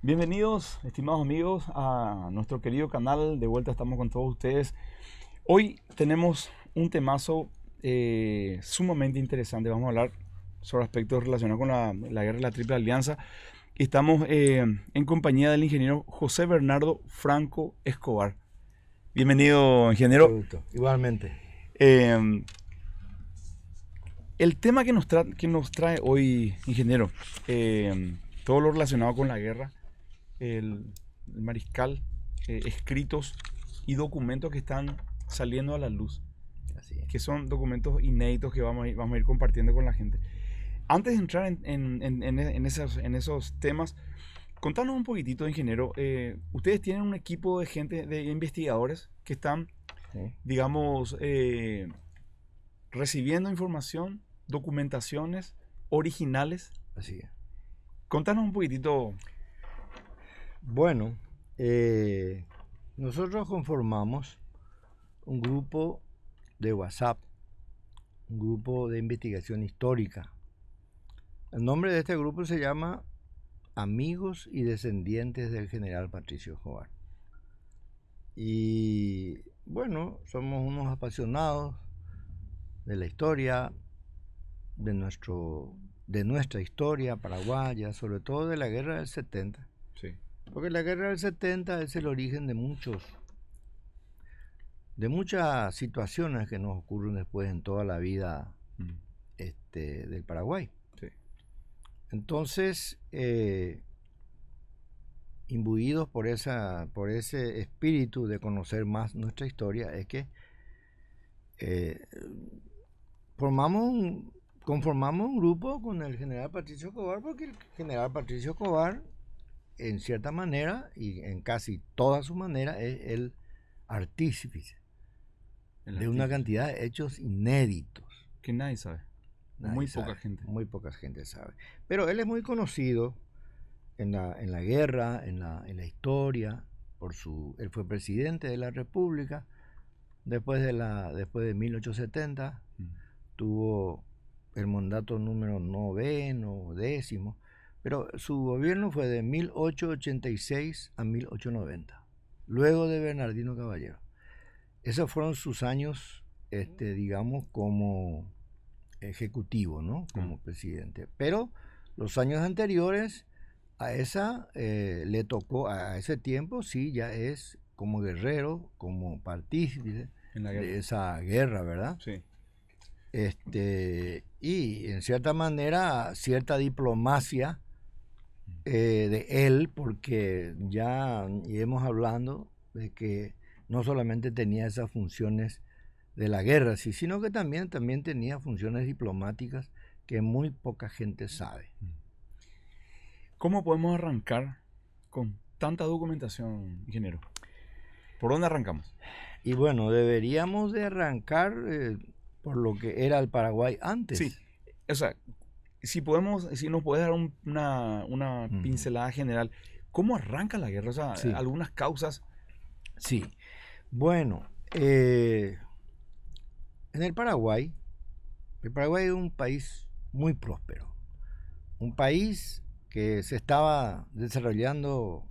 Bienvenidos, estimados amigos, a nuestro querido canal. De vuelta estamos con todos ustedes. Hoy tenemos un temazo sumamente interesante. Vamos a hablar sobre aspectos relacionados con la guerra de la Triple Alianza. Y estamos en compañía del ingeniero José Bernardo Franco Escobar. Bienvenido, ingeniero. Producto. Igualmente. Eh, el tema que nos trae hoy, ingeniero, todo lo relacionado con la guerra, el mariscal, escritos y documentos que están saliendo a la luz, Así es. que son documentos inéditos que vamos a ir compartiendo con la gente. Antes de entrar en esos temas, contanos un poquitito, ingeniero. Ustedes tienen un equipo de gente, de investigadores que están, Sí. digamos, recibiendo información, documentaciones originales. Así es. Contanos un poquitito. Bueno, nosotros conformamos un grupo de WhatsApp, un grupo de investigación histórica. El nombre de este grupo se llama Amigos y Descendientes del General Patricio Escobar. Y bueno, somos unos apasionados de la historia, de nuestra historia paraguaya, sobre todo de la guerra del 70. Sí. Porque la guerra del 70 es el origen de muchas situaciones que nos ocurren después en toda la vida del Paraguay. Sí. Entonces, imbuidos por ese espíritu de conocer más nuestra historia, es que conformamos un grupo con el general Patricio Escobar, porque el general Patricio Escobar, en cierta manera y en casi toda su manera, es el artífice de una cantidad de hechos inéditos Que nadie sabe. Muy poca gente. Muy poca gente sabe. Pero él es muy conocido en la guerra, en la historia. Él fue presidente de la República después de 1870. Tuvo el mandato número 9º, 10º. Pero su gobierno fue de 1886 a 1890, luego de Bernardino Caballero. Esos fueron sus años, digamos, como ejecutivo, ¿no? Como presidente. Pero los años anteriores a le tocó, a ese tiempo, sí, ya es como guerrero, como partícipe de esa guerra, ¿verdad? Sí. Y en cierta manera, cierta diplomacia de él, porque ya iremos hablando de que no solamente tenía esas funciones de la guerra, sí, sino que también tenía funciones diplomáticas que muy poca gente sabe. ¿Cómo podemos arrancar con tanta documentación, ingeniero? ¿Por dónde arrancamos? Y bueno, deberíamos de arrancar por lo que era el Paraguay antes. Sí, o sea, si nos puedes dar una pincelada general, ¿cómo arranca la guerra? O sea, sí. Algunas causas. Sí, bueno, en el Paraguay es un país muy próspero, un país que se estaba desarrollando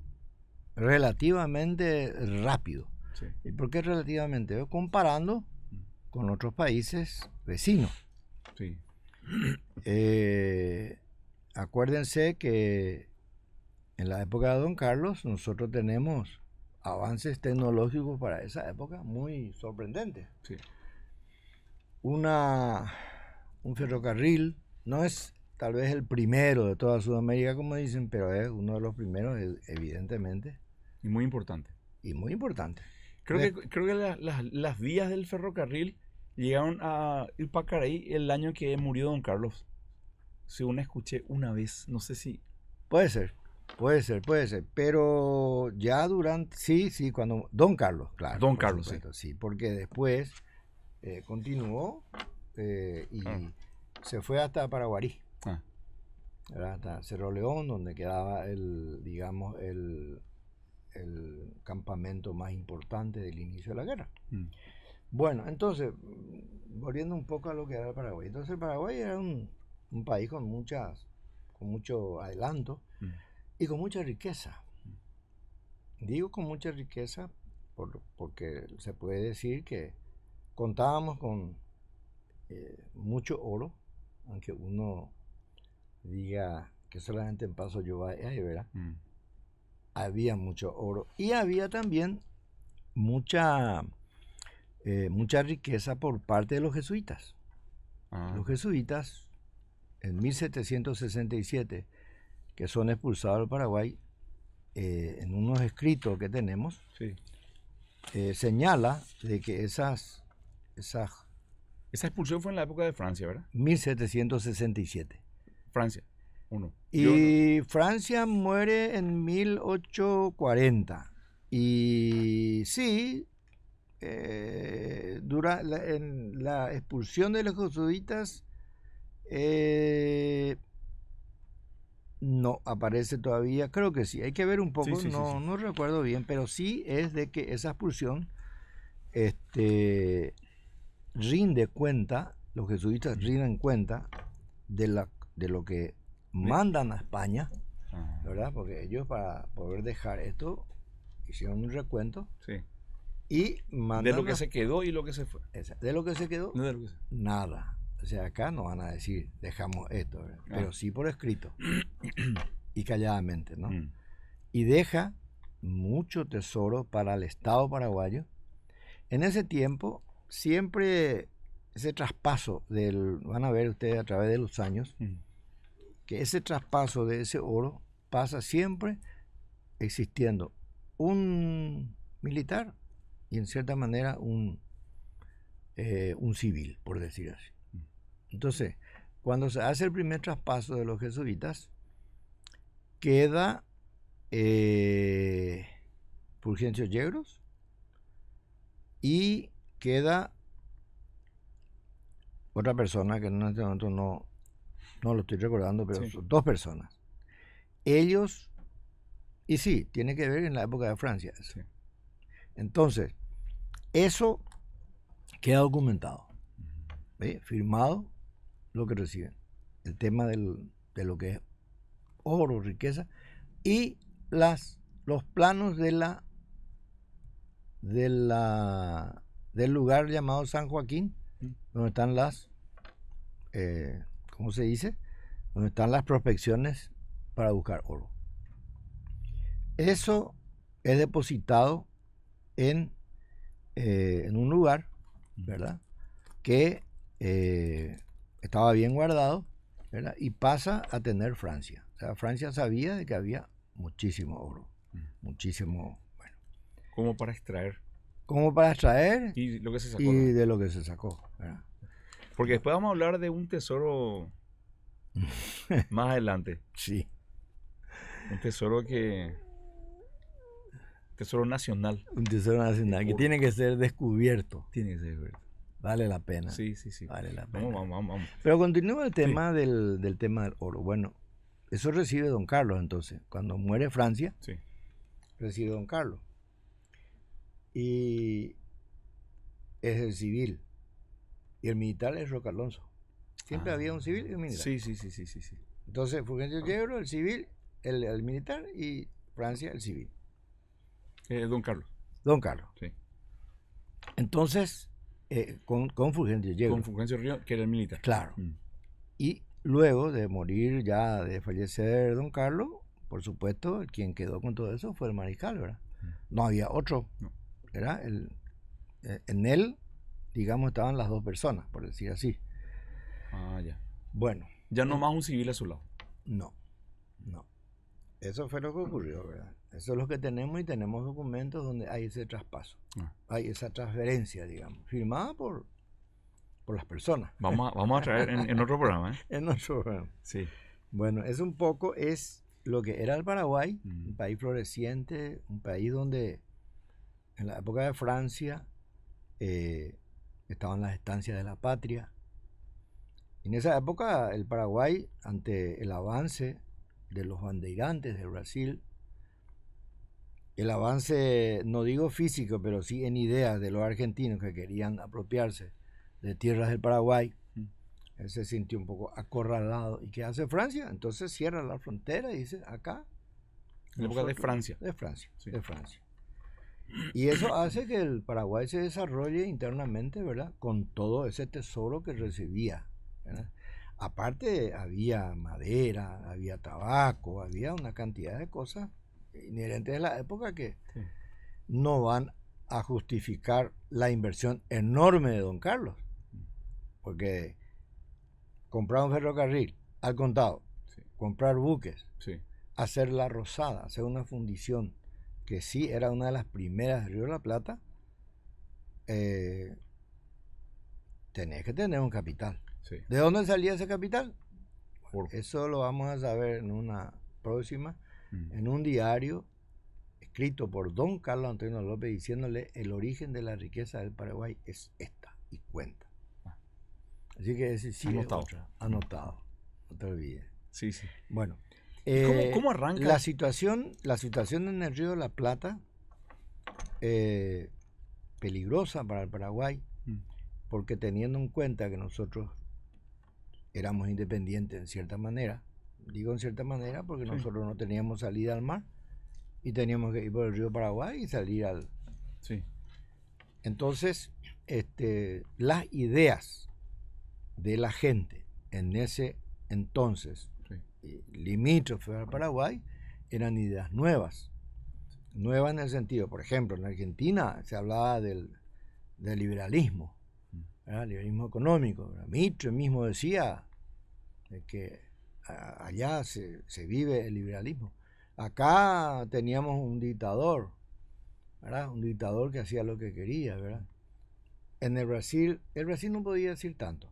relativamente rápido. Sí. ¿Y por qué relativamente? Comparando con otros países vecinos. Sí. Acuérdense que en la época de Don Carlos nosotros tenemos avances tecnológicos para esa época muy sorprendentes. Sí. Un ferrocarril, no es tal vez el primero de toda Sudamérica, como dicen, pero es uno de los primeros, evidentemente. Y muy importante. Y muy importante. Creo que las vías del ferrocarril llegaron a Ilpacaraí el año que murió Don Carlos. Según escuché una vez, no sé si... Puede ser. Pero ya durante... Sí, cuando... Don Carlos, claro. Don Carlos, supuesto, sí. Porque después continuó y se fue hasta Paraguarí. Hasta Cerro León, donde quedaba el campamento más importante del inicio de la guerra. Bueno, entonces, volviendo un poco a lo que era el Paraguay. Entonces el Paraguay era un país con mucho adelanto. y con mucha riqueza. Digo con mucha riqueza porque se puede decir que contábamos con mucho oro, aunque uno diga que solamente en Paso Llobay, ¿verdad? Había mucho oro y había también mucha riqueza por parte de los jesuitas. Los jesuitas en 1767, que son expulsados del Paraguay, en unos escritos que tenemos, sí, señala de que esa expulsión fue en la época de Francia, ¿verdad? 1767. Francia, uno. Y Francia muere en 1840. Y sí, en la expulsión de los jesuitas no aparece todavía, creo que sí, hay que ver un poco, Sí. No recuerdo bien, pero sí es de que esa expulsión rinde cuenta, los jesuitas rinden cuenta de lo que mandan a España, ¿verdad? Porque ellos, para poder dejar esto, hicieron un recuento. Sí. Y mandan de lo que se quedó y lo que se fue. De lo que se quedó, No de lo que se... nada. O sea, acá no van a decir, dejamos esto, ¿verdad? Pero sí por escrito. Y calladamente, ¿no? Y deja mucho tesoro para el Estado paraguayo. En ese tiempo, siempre ese traspaso van a ver ustedes a través de los años, que ese traspaso de ese oro pasa siempre existiendo un militar y en cierta manera un civil, por decir así. Entonces, cuando se hace el primer traspaso de los jesuitas, queda Fulgencio Yegros y queda otra persona que en este momento no lo estoy recordando, pero son dos personas. Ellos, y sí, tiene que ver en la época de Francia. Sí. Entonces, eso queda documentado, firmado lo que reciben. El tema de lo que es oro, riqueza, y los planos del lugar llamado San Joaquín, donde están ¿cómo se dice? Donde están las prospecciones para buscar oro. Eso es depositado en un lugar, ¿verdad? Que estaba bien guardado, ¿verdad? Y pasa a tener Francia. O sea, Francia sabía de que había muchísimo oro, muchísimo, bueno. Como para extraer. Y lo que se sacó. Y de lo que se sacó, ¿verdad? Porque después vamos a hablar de un tesoro más adelante. Sí. Un tesoro tesoro nacional. Un tesoro nacional que tiene que ser descubierto. Tiene que ser descubierto. Vale la pena. Sí. Vale la pena. Vamos. Pero continúa el tema del tema del oro. Bueno, eso recibe don Carlos entonces. Cuando muere Francia, recibe don Carlos. Y es el civil. Y el militar es Roque Alonso. Siempre había un civil y un militar. Sí. Entonces, Fulgencio Yegros, el civil, el militar, y Francia, el civil. Don Carlos. Don Carlos. Sí. Entonces, con Fulgencio Yegros. Con Fulgencio Río, que era el militar. Claro. Y luego de morir, ya de fallecer don Carlos, por supuesto, quien quedó con todo eso fue el mariscal, ¿verdad? No había otro. No. Era en él, digamos, estaban las dos personas, por decir así. Ya. Bueno. Ya no más un civil a su lado. No. Eso fue lo que ocurrió, ¿verdad? Eso es lo que tenemos y tenemos documentos donde hay ese traspaso. Hay esa transferencia, digamos, firmada por las personas. Vamos a traer en otro programa, ¿eh? En otro programa. Sí. Bueno, es un poco, es lo que era el Paraguay, un país floreciente, un país donde en la época de Francia estaban las estancias de la patria. En esa época el Paraguay, ante el avance de los bandeirantes de Brasil, el avance, no digo físico, pero sí en ideas de los argentinos que querían apropiarse de tierras del Paraguay, él se sintió un poco acorralado. ¿Y qué hace Francia? Entonces cierra la frontera y dice, acá En la época de Francia. De Francia, Sí. de Francia. Y eso hace que el Paraguay se desarrolle internamente, ¿verdad? Con todo ese tesoro que recibía, ¿verdad? Aparte había madera, había tabaco, había una cantidad de cosas inherentes a la época que Sí. no van a justificar la inversión enorme de Don Carlos. Porque comprar un ferrocarril al contado, Sí. comprar buques, Sí. hacer la Rosada, hacer una fundición que sí era una de las primeras de Río de la Plata, tenés que tener un capital. Sí. ¿De dónde salía ese capital? Por- Eso lo vamos a saber en una próxima, en un diario escrito por don Carlos Antonio López diciéndole el origen de la riqueza del Paraguay es esta y cuenta. Así que ese sí Anotado. es otra, anotado, no te olvides. Sí, sí. Bueno, ¿Y cómo arranca? la situación en el Río de la Plata, peligrosa para el Paraguay, porque teniendo en cuenta que nosotros éramos independientes en cierta manera, digo en cierta manera porque Sí. nosotros no teníamos salida al mar y teníamos que ir por el río Paraguay y salir al... Sí. Entonces, las ideas de la gente en ese entonces Sí. limítrofe al Paraguay eran ideas nuevas. Nuevas en el sentido, por ejemplo, en Argentina se hablaba del liberalismo, ¿verdad? Liberalismo económico. Mitre mismo decía que allá se vive el liberalismo. Acá teníamos un dictador, ¿verdad? Un dictador que hacía lo que quería, ¿verdad? En el Brasil no podía decir tanto,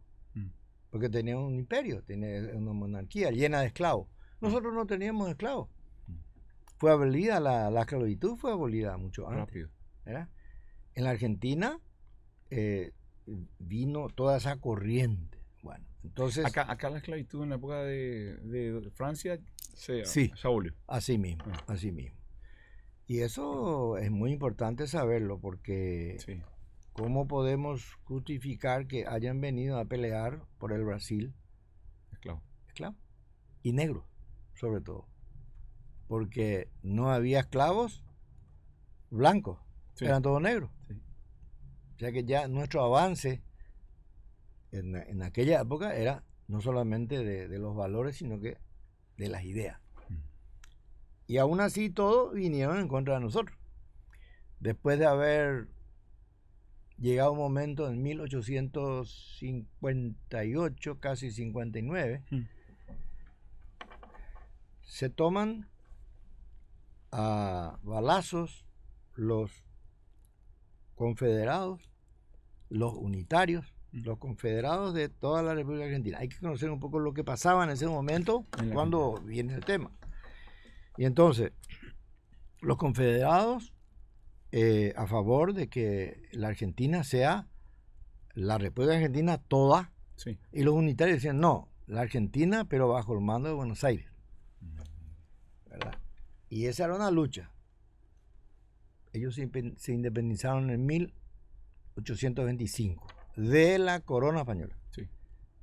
porque tenía un imperio, tenía una monarquía llena de esclavos. Nosotros no teníamos esclavos. Fue abolida la esclavitud, fue abolida mucho antes. Rápido. ¿Verdad? En la Argentina vino toda esa corriente. Bueno, entonces... Acá la esclavitud en la época de Francia Sí. se abolió. Así mismo, así mismo. Y eso es muy importante saberlo porque Sí. ¿cómo podemos justificar que hayan venido a pelear por el Brasil Esclavo. esclavos? Y negros, sobre todo. Porque no había esclavos blancos, Sí. eran todos negros. Sí. O sea que ya nuestro avance en aquella época era no solamente de los valores, sino que de las ideas. Y aún así todos vinieron en contra de nosotros. Después de haber llegado un momento en 1858, casi 59, se toman a balazos los confederados, los unitarios, los confederados de toda la República Argentina. Hay que conocer un poco lo que pasaba en ese momento cuando viene el tema. Y entonces, los confederados a favor de que la Argentina sea la República Argentina toda, Sí. y los unitarios decían no, la Argentina pero bajo el mando de Buenos Aires, ¿verdad? Y esa era una lucha. Ellos se independizaron en 1825 de la corona española. Sí.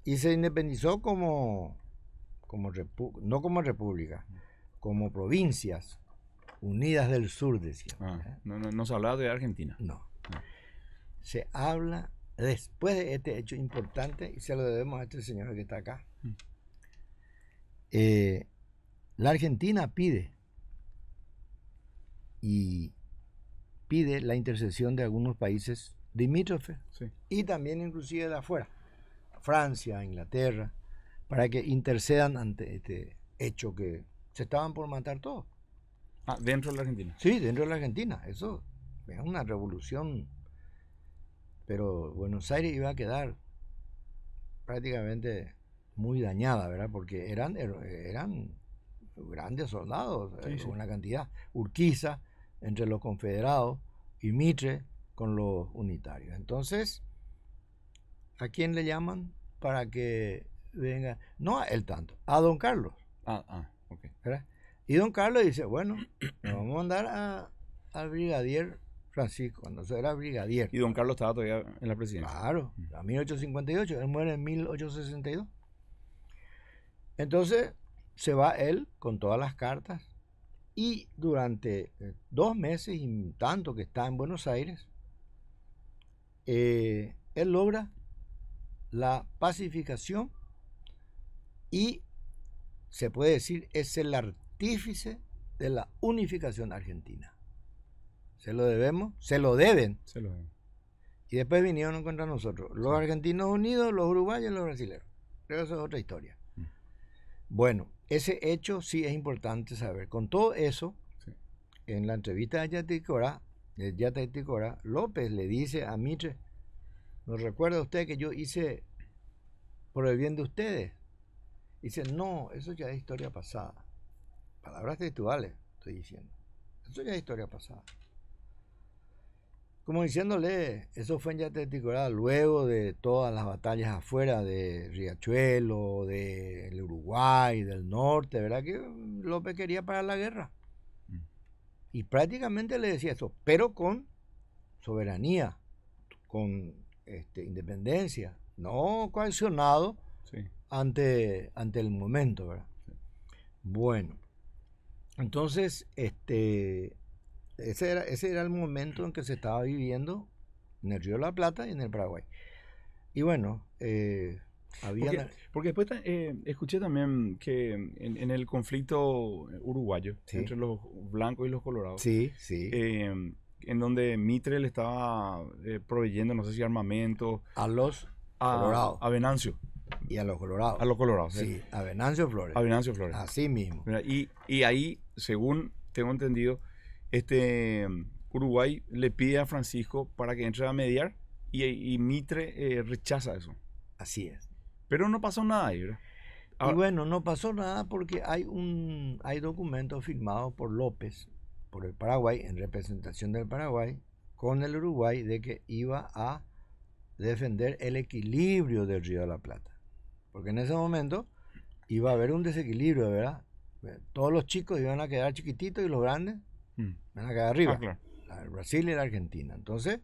Y se independizó no como república, como provincias unidas del sur, decía. No se hablaba de Argentina. No. Se habla después de este hecho importante y se lo debemos a este señor que está acá. La Argentina pide la intercesión de algunos países limítrofes, sí, y también inclusive de afuera, Francia, Inglaterra, para que intercedan ante este hecho que se estaban por matar todos. Dentro de la Argentina. Sí, dentro de la Argentina. Eso es una revolución. Pero Buenos Aires iba a quedar prácticamente muy dañada, ¿verdad? Porque eran grandes soldados, Sí, sí. una cantidad. Urquiza entre los confederados y Mitre con los unitarios. Entonces, ¿a quién le llaman para que venga? No a él tanto, a don Carlos. Ok. ¿Verdad? Y don Carlos dice, bueno, nos vamos a mandar al brigadier Francisco, cuando eso era brigadier. Y don Carlos estaba todavía en la presidencia. Claro, a 1858, él muere en 1862. Entonces se va él con todas las cartas Y durante 2 meses y tanto que está en Buenos Aires, él logra la pacificación y se puede decir es el artífice de la unificación argentina. Se lo debemos, se lo deben. Se lo ven. Y después vinieron contra nosotros, los argentinos unidos, los uruguayos y los brasileños. Pero eso es otra historia. Bueno, ese hecho sí es importante saber. Con todo eso, Sí. en la entrevista de Yata Ticora, López le dice a Mitre, ¿nos recuerda usted que yo hice por el bien de ustedes? Dice, no, eso ya es historia pasada. Palabras textuales estoy diciendo. Eso ya es historia pasada. Como diciéndole, eso fue en Yateticora luego de todas las batallas afuera de Riachuelo, del Uruguay, del norte, ¿verdad? Que López quería parar la guerra. Y prácticamente le decía eso, pero con soberanía, con independencia, no coaccionado Sí. ante el momento, ¿verdad? Sí. Bueno, entonces, ese era el momento en que se estaba viviendo en el Río de la Plata y en el Paraguay. Y bueno, había... Porque después escuché también que en el conflicto uruguayo Sí. entre los blancos y los colorados, Sí, sí. en donde Mitre le estaba proveyendo, no sé si armamento, A los colorados. a Venancio, Y a los colorados. a los colorados, Sí, a Venancio Flores. a Venancio Flores. Así mismo. ¿Verdad? Y ahí, según tengo entendido, Uruguay le pide a Francisco para que entre a mediar y Mitre rechaza eso. Así es. Pero no pasó nada ahí, ¿verdad? Y bueno, no pasó nada porque hay documentos firmados por López, por el Paraguay, en representación del Paraguay, con el Uruguay, de que iba a defender el equilibrio del Río de la Plata. Porque en ese momento iba a haber un desequilibrio, ¿verdad? Todos los chicos iban a quedar chiquititos y los grandes van a quedar arriba. Claro. El Brasil y la Argentina. Entonces,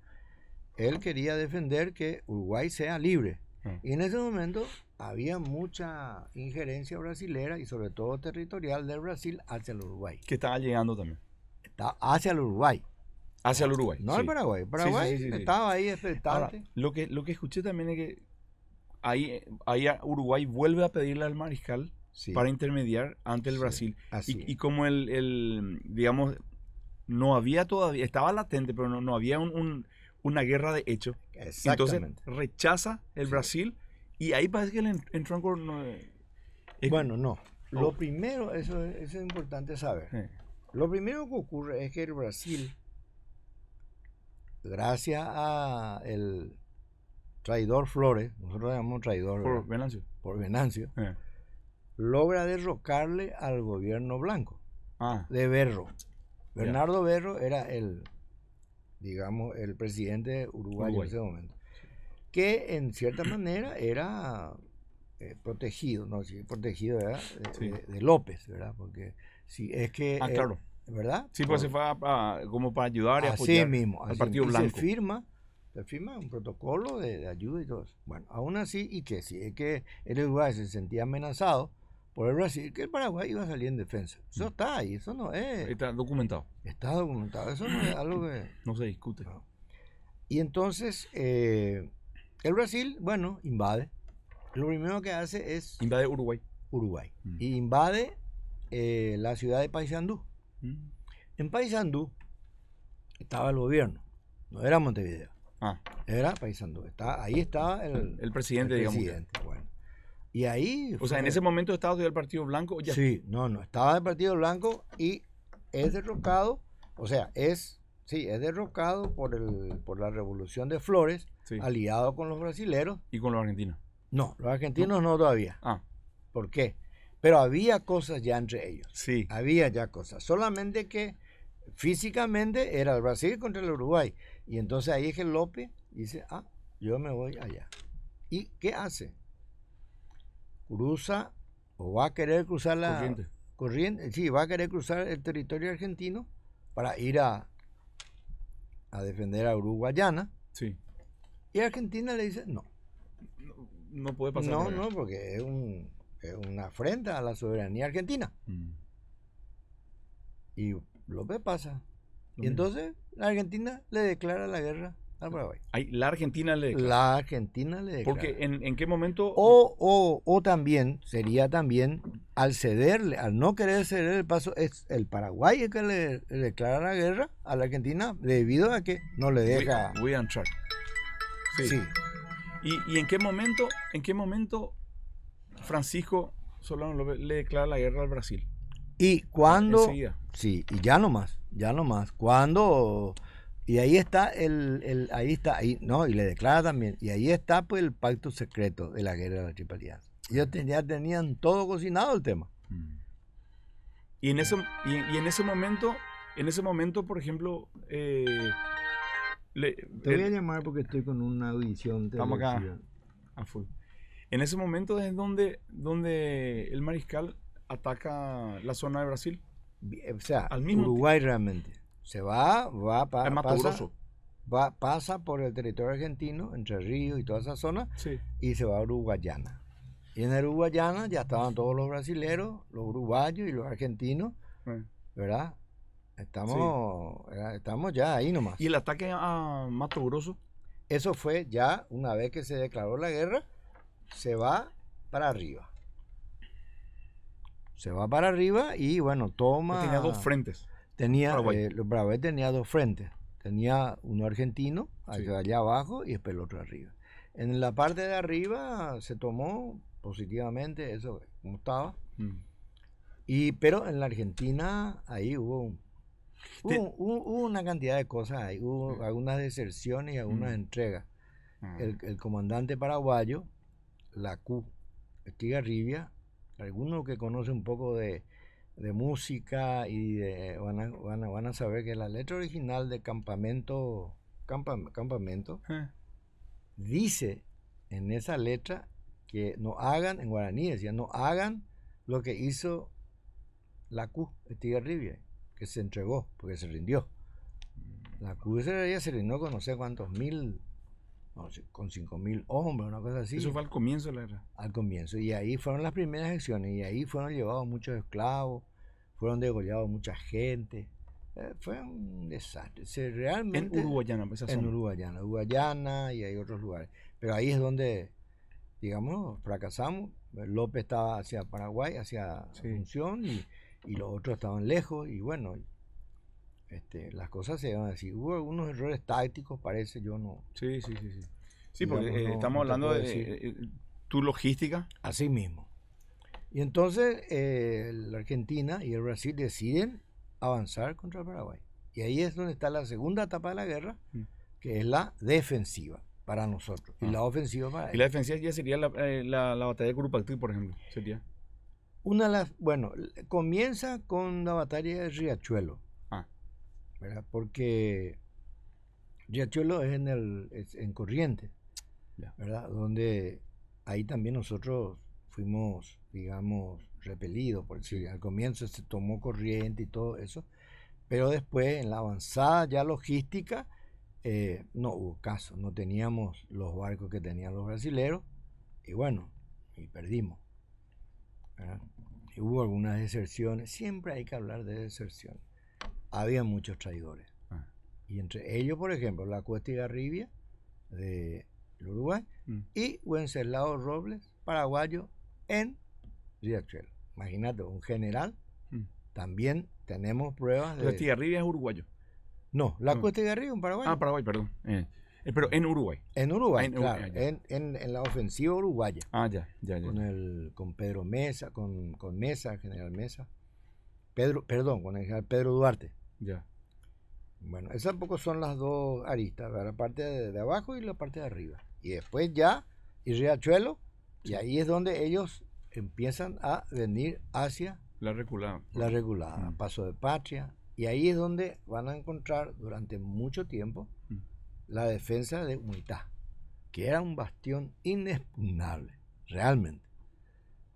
él quería defender que Uruguay sea libre. Y en ese momento había mucha injerencia brasilera y sobre todo territorial del Brasil hacia el Uruguay. Que estaba llegando también. Está hacia el Uruguay. Hacia el Uruguay. No sí. el Paraguay. El Paraguay Sí. estaba ahí expectante. Ahora, lo que escuché también es que ahí Uruguay vuelve a pedirle al mariscal Sí. para intermediar ante el Sí, Brasil. así es. Y como digamos, no había todavía, estaba latente, pero no había una guerra de hecho. Entonces Exactamente. rechaza el Sí. Brasil y ahí parece que él entró en... Bueno, no. Lo primero, eso es importante saber. Lo primero que ocurre es que el Brasil, gracias a el traidor Flores, nosotros le llamamos traidor por Venancio. por Venancio, logra derrocarle al gobierno blanco de Berro. Bernardo Berro era el presidente uruguayo en ese momento, que en cierta manera era protegido, ¿no? Sí, protegido, ¿verdad? De López, ¿verdad? Porque si es que... claro. ¿Verdad? Sí, pues se fue como para ayudar y así apoyar mismo, al Partido mismo. Blanco. Se firma un protocolo de ayuda y todo eso. Bueno, aún así, y que si es que el Uruguay se sentía amenazado por el Brasil, que el Paraguay iba a salir en defensa. Eso está ahí, eso no es... Está documentado. Está documentado, eso no es algo que... No se discute. No. Y entonces, el Brasil, bueno, invade. Lo primero que hace es... Invade Uruguay. Y invade la ciudad de Paysandú. En Paysandú estaba el gobierno, no era Montevideo, era Paysandú. Ahí estaba el presidente, digamos. Bueno. Y ahí... O sea, en ese momento estaba el Partido Blanco. Ya. Sí, no, estaba el Partido Blanco y es derrocado, o sea, es derrocado por la Revolución de Flores, aliado con los brasileros. ¿Y con los argentinos? No, los argentinos no todavía. ¿Por qué? Pero había cosas ya entre ellos. Sí. Había ya cosas. Solamente que físicamente era el Brasil contra el Uruguay. Y entonces ahí es que López dice, yo me voy allá. ¿Y qué hace? Cruza o va a querer cruzar la corriente. Sí, va a querer cruzar el territorio argentino para ir a defender a Uruguayana. Sí. Y Argentina le dice, no. No puede pasar. No, porque es una afrenta a la soberanía argentina. Y López pasa. Lo Y mismo. entonces la Argentina le declara la guerra al Paraguay. Ahí, la Argentina le declara. La Argentina le declara. Porque en qué momento... O también, sería también, al cederle, al no querer ceder el paso, es el Paraguay el que le declara la guerra a la Argentina debido a que no le deja. Voy a entrar. Sí. Sí. ¿Y en qué momento Francisco Solano López le declara la guerra al Brasil? Y cuando. Enseguida. Sí, y ya no más. Cuando. Y ahí está ahí, no, y le declara también. Y ahí está pues el pacto secreto de la guerra de la Triple Alianza. Ellos ya tenían todo cocinado el tema. Y en ese momento, por ejemplo, Te voy a llamar porque estoy con una audición. Estamos acá a full. En ese momento es donde el mariscal ataca la zona de Brasil. O sea, Al mismo Uruguay realmente. Se va Es Mato Grosso. pasa por el territorio argentino, Entre Ríos y toda esa zona, Sí. y se va a Uruguayana. Y en el Uruguayana ya estaban todos los brasileros, los uruguayos y los argentinos, ¿verdad? Estamos ya ahí nomás. ¿Y el ataque a Mato Grosso? Eso fue ya una vez que se declaró la guerra, se va para arriba. Se va para arriba y bueno, toma. Tenía dos frentes. Paraguay tenía dos frentes. Tenía uno argentino, Sí. allá abajo, y después el otro arriba. En la parte de arriba se tomó positivamente eso como estaba. Pero en la Argentina ahí hubo una cantidad de cosas ahí. Hubo algunas deserciones y algunas entregas. El comandante paraguayo, la Q, Estigarribia, algunos que conocen un poco de música y van a saber que la letra original de Campamento dice en esa letra que no hagan, en guaraní decía, no hagan lo que hizo la Q, Estigarribia, que se entregó, porque se rindió. La Q se rindió con no sé cuántos mil, no sé, con 5.000 hombres, una cosa así. Eso fue al comienzo de la guerra. Al comienzo, y ahí fueron las primeras acciones, y ahí fueron llevados muchos esclavos, fueron degollados mucha gente. Fue un desastre. Realmente, En Uruguayana, esa en zona. Uruguayana, y hay otros lugares. Pero ahí es donde, digamos, fracasamos. López estaba hacia Paraguay, hacia Asunción, y los otros estaban lejos, y bueno, las cosas se iban así. Hubo algunos errores tácticos, parece, yo no. Sí. Sí, Digamos, porque estamos hablando de tu logística. Así mismo. Y entonces la Argentina y el Brasil deciden avanzar contra el Paraguay. Y ahí es donde está la segunda etapa de la guerra, que es la defensiva para nosotros y la ofensiva para ellos. Y la defensiva ya sería la batalla de Curupactí, por ejemplo. Sería. Bueno, comienza con la batalla de Riachuelo, ¿verdad? Porque Riachuelo es en Corrientes, ¿verdad? Donde ahí también nosotros fuimos, digamos, repelidos, por decir, al comienzo se tomó Corriente y todo eso, pero después en la avanzada ya logística no hubo caso, no teníamos los barcos que tenían los brasileros y bueno, y perdimos, ¿verdad? Y hubo algunas deserciones, siempre hay que hablar de deserciones, había muchos traidores y entre ellos, por ejemplo, la Cuesta Estigarribia de Uruguay y Wenceslao Robles, paraguayo, en Riachuelo. Imagínate, un general. También tenemos pruebas de. La Estigarribia es uruguayo. No, la Cuesta Estigarribia es un paraguayo. Paraguay, perdón. Pero en Uruguay. En Uruguay, claro. Uruguay, en la ofensiva uruguaya. Ya. Con Pedro Mesa, con Mesa, general Mesa. Con el general Pedro Duarte. Ya. Bueno, esas poco son las dos aristas, la parte de abajo y la parte de arriba. Y después ya, y Riachuelo, y ahí es donde ellos empiezan a venir hacia la reculada. Paso de Patria, y ahí es donde van a encontrar durante mucho tiempo la defensa de Humitá, que era un bastión inexpugnable, realmente.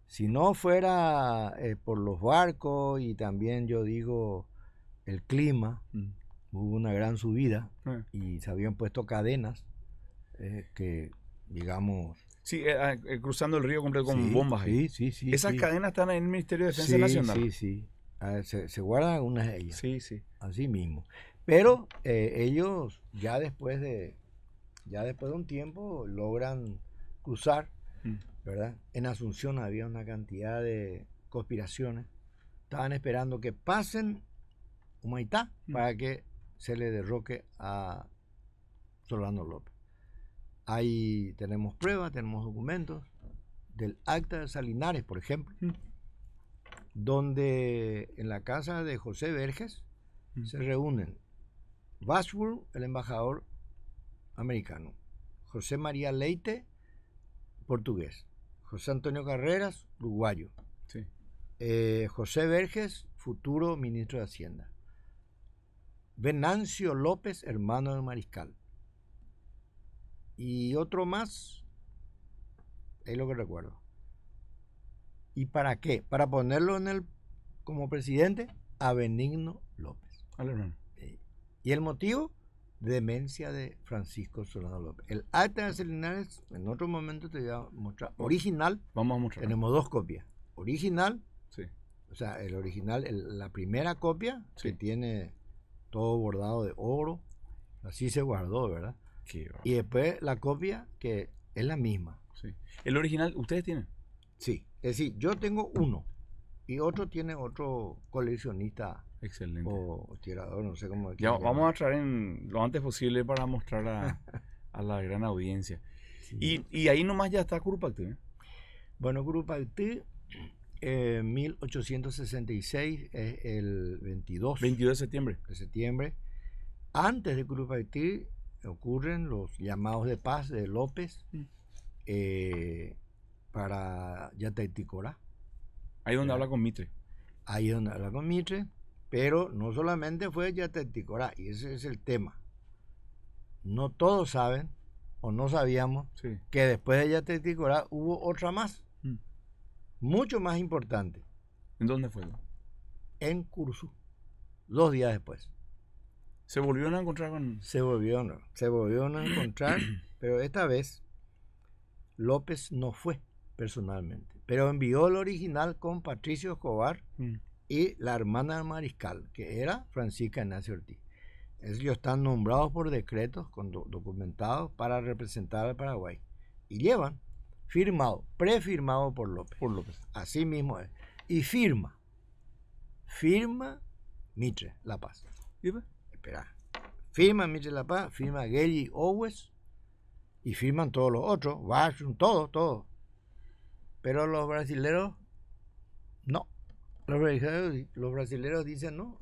Si no fuera por los barcos y también yo digo el clima, hubo una gran subida y se habían puesto cadenas que, digamos... Sí, cruzando el río completo con bombas ahí. Sí. Esas cadenas están en el Ministerio de Defensa Nacional. Sí. Se guardan algunas de ellas. Sí, sí. Así mismo. Pero ellos ya después de un tiempo logran cruzar, ¿verdad? En Asunción había una cantidad de conspiraciones. Estaban esperando que pasen Humaitá para que se le derroque a Solano López. Ahí tenemos pruebas, tenemos documentos del acta de Salinares, por ejemplo, donde en la casa de José Verges se reúnen Washburn, el embajador americano, José María Leite, portugués, José Antonio Carreras, uruguayo, Sí. José Verges, futuro ministro de Hacienda, Venancio López, hermano del mariscal, y otro más, es lo que recuerdo. ¿Y para qué? Para ponerlo como presidente a Benigno López. ¿Y el motivo? Demencia de Francisco Solano López. El acta de Salinares, en otro momento te voy a mostrar. Original. Vamos a mostrar. Tenemos dos copias. Original. Sí. O sea, el original, la primera copia, Sí. que tiene todo bordado de oro. Así se guardó, ¿verdad? Y después la copia que es la misma. Sí. ¿El original ustedes tienen? Sí. Es decir, yo tengo uno. Y otro tiene otro coleccionista. Excelente. O tirador, no sé cómo. Ya vamos a traer lo antes posible para mostrar a la gran audiencia. Sí. Y ahí nomás ya está Curupactí, ¿eh? Bueno, Curupactí, 1866, es el 22 de septiembre. Antes de Curupactí ocurren los llamados de paz de López para Yatayticorá. Ahí donde habla con Mitre. Ahí donde habla con Mitre. Pero no solamente fue Yatayticorá, y ese es el tema. No todos saben, o no sabíamos, que después de Yatayticorá hubo otra más, mucho más importante. ¿En dónde fue? En Curuzú, 2 días después. ¿Se volvieron a encontrar con...? Se volvieron a encontrar, pero esta vez López no fue personalmente, pero envió el original con Patricio Escobar y la hermana del mariscal, que era Francisca Ignacio Ortiz. Ellos están nombrados por decretos documentados para representar al Paraguay. Y llevan prefirmado por López. Así mismo es. Y firma Mitre La Paz. Espera. Firma Mitre La Paz, firma Gelly Owes y firman todos los otros, Washington, todo. Pero los brasileros, no. Los brasileños dicen no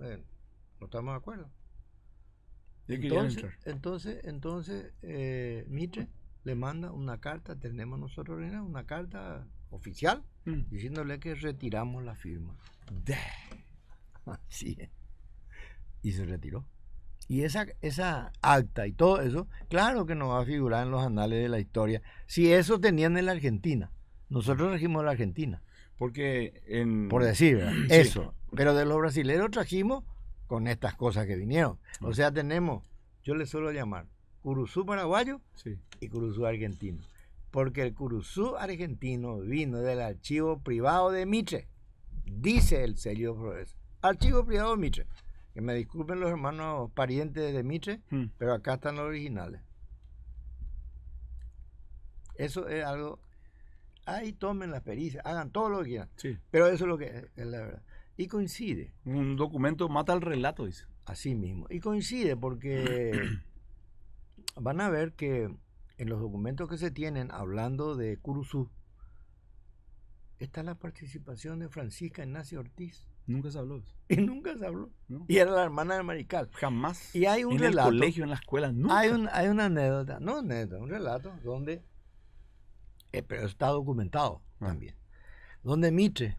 estamos de acuerdo. Entonces Mitre le manda una carta, tenemos nosotros una carta oficial diciéndole que retiramos la firma. Así es. Y se retiró. Y esa acta y todo eso, claro que no va a figurar en los anales de la historia. Si eso tenían en la Argentina, nosotros trajimos la Argentina. Porque por decir, ¿verdad? Eso. Pero de los brasileños trajimos con estas cosas que vinieron. O sea, tenemos, yo le suelo llamar Curuzú paraguayo y Curuzú argentino. Porque el Curuzú argentino vino del archivo privado de Mitre. Dice el sello de Progreso. Archivo privado de Mitre. Que me disculpen los hermanos parientes de Mitre, pero acá están los originales. Eso es algo... Ahí tomen las pericias, hagan todo lo que quieran. Pero eso es lo que es la verdad. Y coincide. Un documento mata el relato, dice. Así mismo. Y coincide porque van a ver que en los documentos que se tienen hablando de Curuzú está la participación de Francisca Ignacio Ortiz. Nunca se habló. Y nunca se habló. ¿No? Y era la hermana del mariscal. Jamás. Y hay un en relato. En el colegio, en la escuela, nunca. Hay una anécdota. No anécdota, un relato donde... pero está documentado también. Donde Mitre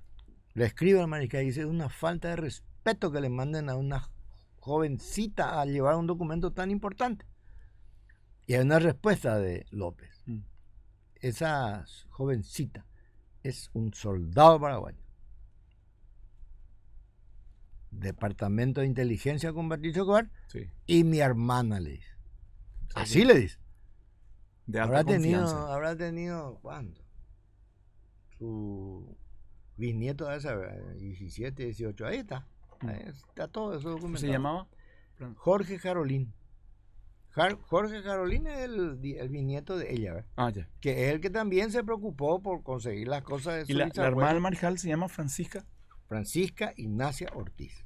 le escribe al mariscal y dice: es una falta de respeto que le manden a una jovencita a llevar un documento tan importante. Y hay una respuesta de López. Esa jovencita es un soldado paraguayo. Departamento de Inteligencia con Patricio Escobar y mi hermana, le dice. Así le dice. De alta confianza. Habrá tenido ¿cuánto? bisnieto de esa, 17, 18, ahí está. Ahí está todo eso ¿Cómo documentado. se llamaba? Jorge Carolín. Jorge Carolín es el bisnieto de ella, ¿verdad? Ah, ya. Que es el que también se preocupó por conseguir las cosas de su ¿Y la hermana del bisabuela, mariscal se llama Francisca? Francisca Ignacia Ortiz.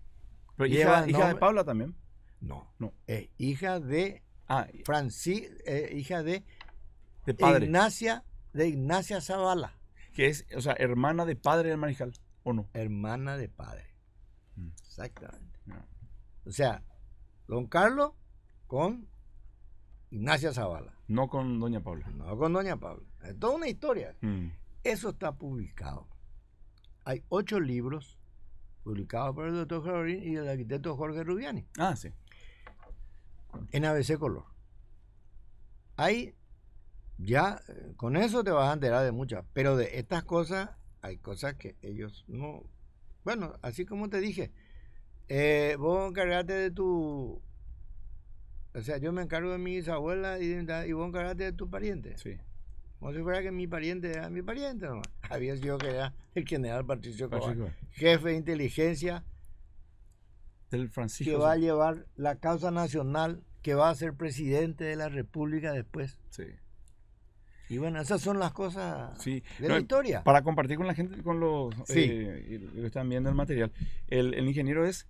Pero Lleva hija, el hija de nombre- Paula también. No, No. es hija de Ah, hija de de padre. Ignacia Zavala, Que es, o sea, hermana de padre del mariscal, ¿o no? hermana de padre. Mm. Exactamente. No. O sea, don Carlos con Ignacia Zavala, No con doña Paula. no con doña Paula. Es toda una historia. Mm. Eso está publicado. Hay 8 libros publicados por el doctor Carolín y el arquitecto Jorge Rubiani Ah, sí. en ABC Color. Ahí ya con eso te vas a enterar de muchas, pero de estas cosas hay cosas que ellos no. Bueno, así como te dije, vos encargate de tu. O sea, yo me encargo de mi bisabuela y vos encargate de tu pariente. Sí. Como si fuera que mi pariente era mi pariente nomás. Había sido que era el general Patricio Cobar, Patricio, jefe de inteligencia, del Francisco. que va a llevar la causa nacional, que va a ser presidente de la República después. Sí. Y bueno, esas son las cosas Sí. de No, la historia. Para compartir con la gente, con los Sí. que están viendo el material, el ingeniero es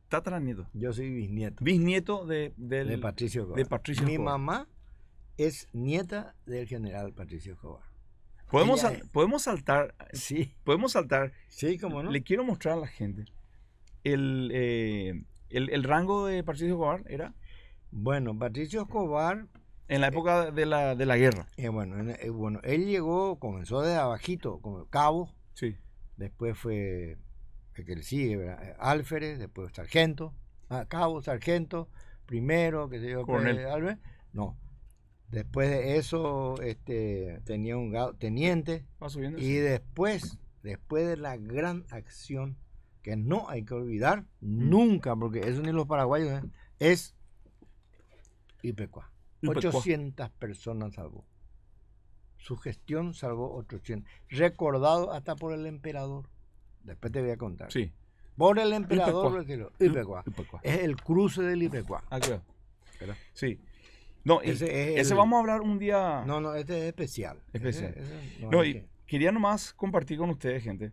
tataranieto, Yo soy bisnieto bisnieto de Patricio Cobar. de Patricio Mi Escobar. mamá es nieta del general Patricio Cobar. Podemos, Ella podemos saltar, Sí, sí, cómo no. le quiero mostrar a la gente el rango de Patricio Escobar era Bueno, Patricio Escobar, en la época de la guerra. bueno, él llegó, comenzó de abajito, como cabo, Sí. después fue el que le sigue, ¿verdad? Alférez, después sargento, cabo, sargento, primero, qué sé yo, Coronel. Alférez, no. Después de eso, tenía un teniente, Va subiendo. y después de la gran acción que no hay que olvidar nunca, porque eso ni los paraguayos, es Ipecuá. Ipecuá. 800 personas salvó. Su gestión salvó 800. Recordado hasta por el emperador. Después te voy a contar. Sí. Por el emperador Ipecuá. Ipecuá. Es el cruce del Ipecuá. Ah, claro. ¿Verdad? Sí. No, ese vamos a hablar un día No, este es especial. especial. Ese No, hay y quería nomás compartir con ustedes, gente.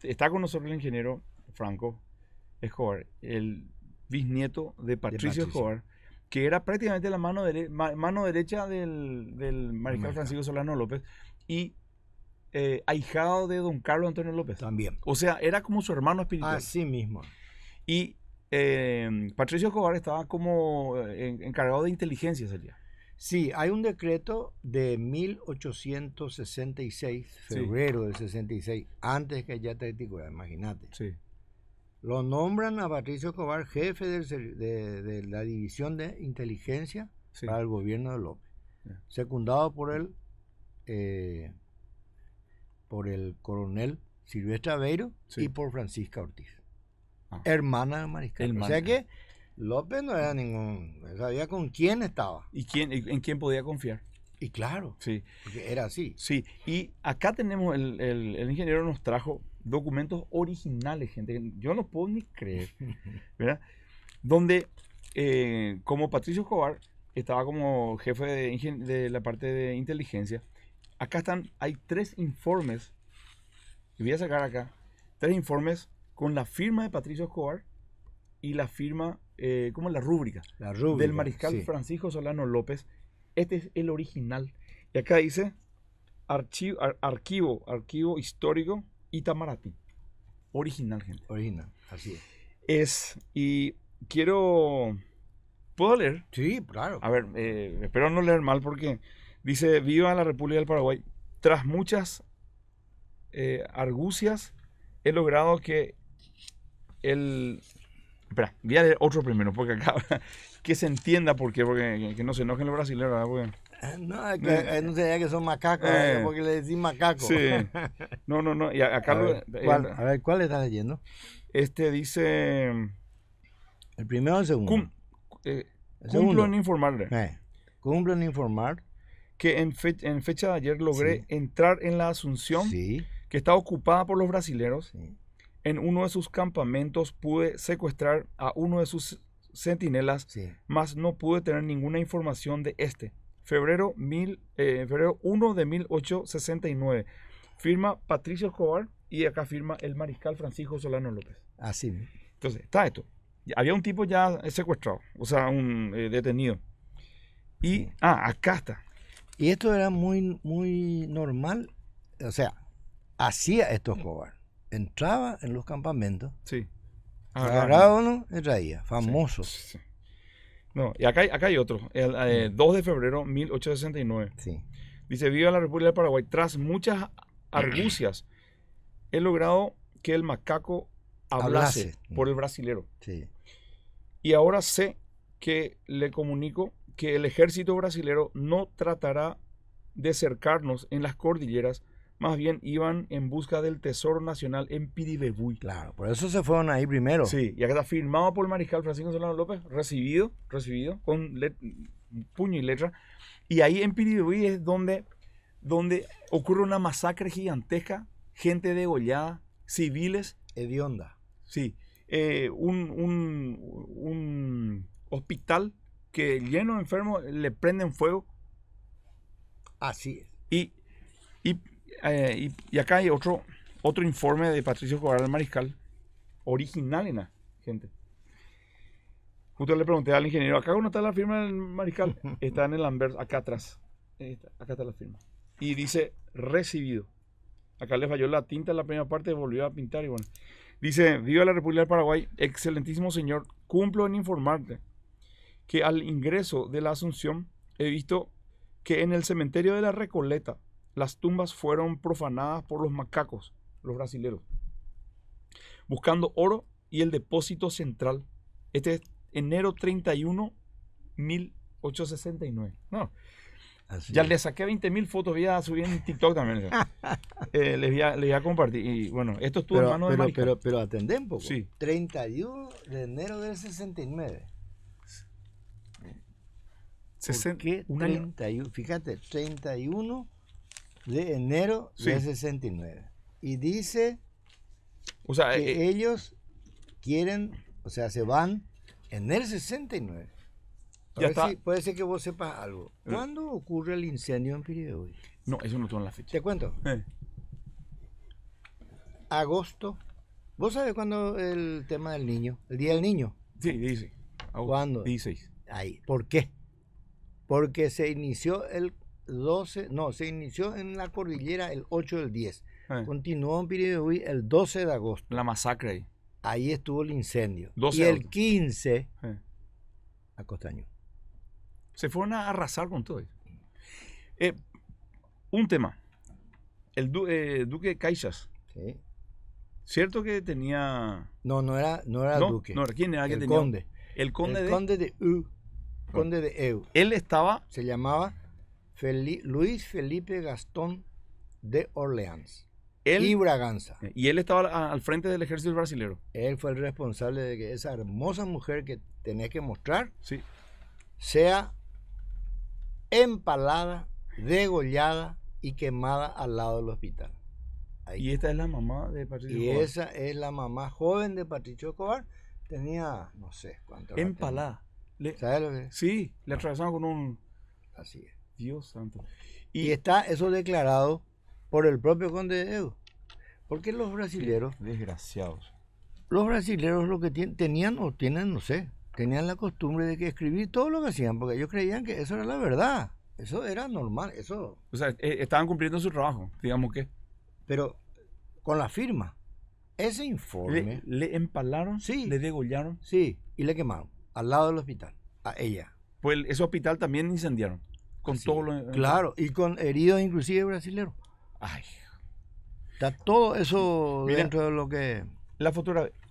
Está con nosotros el ingeniero Franco Escobar, el bisnieto de Patricio Escobar, que era prácticamente la mano derecha del mariscal Francisco Solano López y ahijado de don Carlos Antonio López. También. O sea, era como su hermano espiritual. Así mismo. Y Patricio Escobar estaba como encargado de inteligencia, sería. Sí, hay un decreto de 1866, febrero del 66, antes que ya te digo, imagínate. Sí. Lo nombran a Patricio Escobar jefe de la división de inteligencia Sí. para el gobierno de López, Yeah. secundado por el coronel Silvestre Aveiro Sí. y por Francisca Ortiz, Ah. hermana del mariscal. El O sea que López no era sabía con quién estaba. ¿Y en quién podía confiar? Y claro, Sí. porque era así. Sí, y acá tenemos, el ingeniero nos trajo documentos originales, gente. Yo no puedo ni creer, ¿verdad? Donde, como Patricio Escobar estaba como jefe de la parte de inteligencia, acá hay 3 informes, y voy a sacar acá, 3 informes con la firma de Patricio Escobar y la firma, como la rúbrica, La rúbrica, del mariscal sí. Francisco Solano López. Este es el original. Y acá dice archivo histórico Itamaraty. Original, gente. Original, así es. Y quiero... ¿Puedo leer? Sí, claro. A ver, espero no leer mal porque dice: viva la República del Paraguay. Tras muchas argucias, he logrado que Espera, voy a leer otro primero porque acá... que se entienda por qué, porque que no se enojen los brasileños, ¿verdad? Porque, No, es que no se que son macacos, porque le decís macaco. sí. No. Y acá a ver, ¿cuál estás leyendo? este dice... ¿El primero o el segundo? cumplo en informarle Cumplo en informar que en fecha de ayer logré Sí. entrar en la Asunción, Sí, que está ocupada por los brasileros. sí. En uno de sus campamentos pude secuestrar a uno de sus centinelas, Sí. mas no pude tener ninguna información de este. Febrero 1 de 1869. Firma Patricio Escobar y acá firma el mariscal Francisco Solano López. Así mismo. Entonces, está esto. Había un tipo ya secuestrado, o sea, un detenido. Y, Sí. acá está. Y esto era muy, muy normal. O sea, hacía esto Escobar. Entraba en los campamentos, Sí. agarraba uno y traía. Famoso. Sí. No, y acá hay otro. El 2 de febrero 1869. Sí. Dice, viva la República del Paraguay. Tras muchas argucias, he logrado que el macaco hablase Hablase. por el brasilero. Sí. Y ahora sé que le comunico que el ejército brasilero no tratará de cercarnos en las cordilleras, más bien iban en busca del tesoro nacional en Piribebuy. Claro, por eso se fueron ahí primero. Sí, y acá está firmado por el mariscal Francisco Solano López, recibido con puño y letra. Y ahí en Piribebuy es donde ocurre una masacre gigantesca, gente degollada, civiles. Hedionda. Sí, un hospital que lleno de enfermos le prenden fuego. Así es. Y, y acá hay otro informe de Patricio Escobar, el mariscal, original en la gente. Justo le pregunté al ingeniero, ¿acá no está la firma del mariscal? Está en el anverso, acá atrás. Acá está la firma. Y dice, recibido. Acá le falló la tinta en la primera parte, volvió a pintar y bueno. Dice, viva la República del Paraguay, excelentísimo señor, cumplo en informarte que al ingreso de la Asunción he visto que en el cementerio de la Recoleta las tumbas fueron profanadas por los macacos, los brasileros, buscando oro y el depósito central. Este es enero 31, 1869. No, Así ya es. le saqué 20.000 fotos, voy a subir en TikTok también. Les voy a compartir. Y bueno, esto estuvo en manos del mariscal. Pero atendé un poco. Sí. 31 de enero del 69. ¿Por qué Un año. 31? Fíjate, 31 de enero Sí. del 69. Y dice O sea, que ellos quieren, o sea, se van en el 69. A Ya ver está. si puede ser que vos sepas algo. ¿Cuándo ocurre el incendio en Piribebuy? no, eso no tengo en la fecha. Te cuento. Eh, Agosto. ¿Vos sabés cuándo el tema del niño? El Día del Niño. Sí, dice. ¿Cuándo? 16. Ahí. ¿Por qué? Porque se inició el 12, no, se inició en la cordillera el 8 del 10. Continuó en Piribebuy el 12 de agosto. La masacre ahí. Ahí estuvo el incendio. 12 Y de el agosto. 15 Eh. a Costañú. Se fueron a arrasar con todo. Un tema. El Duque de Caixas. ¿Sí? ¿Cierto que tenía... No era el duque. No, ¿quién era que El tenía? conde. El conde El de... conde de Eu. Conde de Eu. Él estaba... Se llamaba Luis Felipe Gastón de Orleans y Braganza. Y él estaba al frente del ejército brasileño. Él fue el responsable de que esa hermosa mujer que tenés que mostrar Sí. sea empalada, degollada y quemada al lado del hospital. Ahí. Y esta es la mamá de Patricio Y Escobar. esa es la mamá joven de Patricio Escobar. Tenía, no sé cuánto. Empalada. ¿Sabes lo que es? Sí, le atravesaron con un... Así es. Dios santo. Y está eso declarado por el propio conde de Eu. Porque los brasileros, desgraciados. los brasileros lo que tenían o tienen, no sé, tenían la costumbre de que escribir todo lo que hacían, porque ellos creían que eso era la verdad. Eso era normal, eso. O sea, estaban cumpliendo su trabajo, digamos que. Pero con la firma, ese informe, Le empalaron, Sí. le degollaron. sí, y le quemaron al lado del hospital, a ella. Pues ese hospital también incendiaron. Con Sí, todo lo... claro, y con heridos inclusive brasileros. Ay. Está todo eso Mira, dentro de lo que...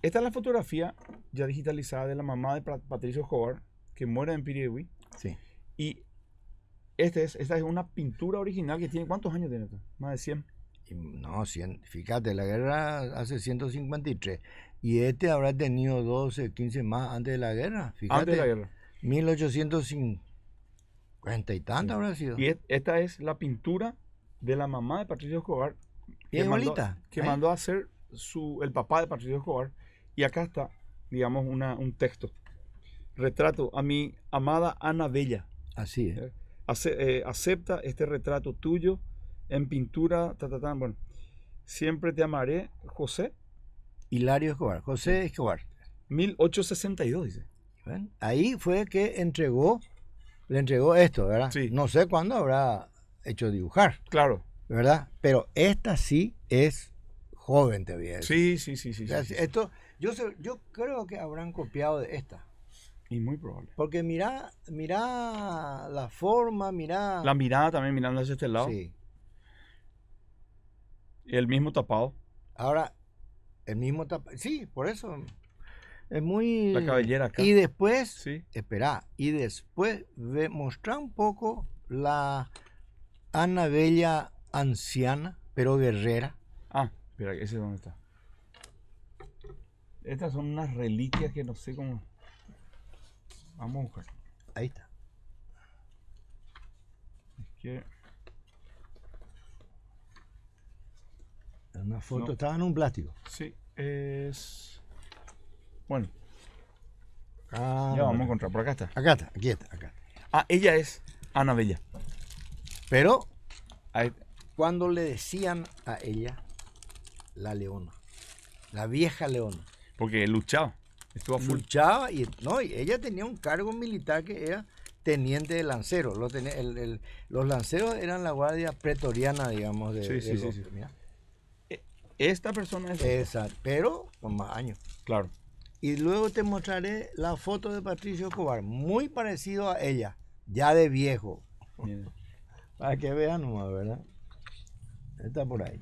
Esta es la fotografía ya digitalizada de la mamá de Patricio Escobar, que muere en Piribebuy. Sí. Y esta es una pintura original que tiene... ¿Cuántos años tiene esto? Más de 100. No, 100, fíjate, la guerra hace 153 y este habrá tenido 12, 15 más antes de la guerra. Fíjate, Antes de la guerra. 1850, 40 y tantos habrá sido. Y esta es la pintura de la mamá de Patricio Escobar. Y es igualita. Que Ahí. mandó a hacer el papá de Patricio Escobar. Y acá está, digamos, un texto. Retrato a mi amada Ana Bella. Así es. Acepta este retrato tuyo en pintura, bueno, siempre te amaré, José. Hilario Escobar, José Escobar. 1862, dice. ¿Ven? Ahí fue que le entregó esto, ¿verdad? Sí. No sé cuándo habrá hecho dibujar, Claro. ¿verdad? Pero esta sí es joven, te voy a decir. Sí. O sea, esto, yo creo que habrán copiado de esta. Y muy probable. Porque mira la forma, mira. La mirada también mirando hacia este lado. Sí. El mismo tapado. Ahora, el mismo sí, por eso. Es muy. La cabellera acá. Y después, Sí. espera, y después mostrar un poco la Ana Bella anciana, pero guerrera. Ah, espera, ese es donde está. Estas son unas reliquias que no sé cómo. Vamos a buscar. Ahí está. Es que. Una foto, No. estaba en un plástico. Sí, es. Bueno, Ah, ya vamos a encontrar. Por acá está. acá está, aquí está, acá. Ah, ella es Ana Bella. Pero Ahí- cuando le decían a ella la leona, la vieja leona, Porque luchaba. Estuvo a full. luchaba y ella tenía un cargo militar que era teniente de lanceros. Los lanceros eran la guardia pretoriana, digamos, de Sí. López, mira. Esta persona es. Exacto, pero con más años. Claro. Y luego te mostraré la foto de Patricio Escobar, muy parecido a ella, ya de viejo. Miren. Para que vean nomás, ¿verdad? Está por ahí.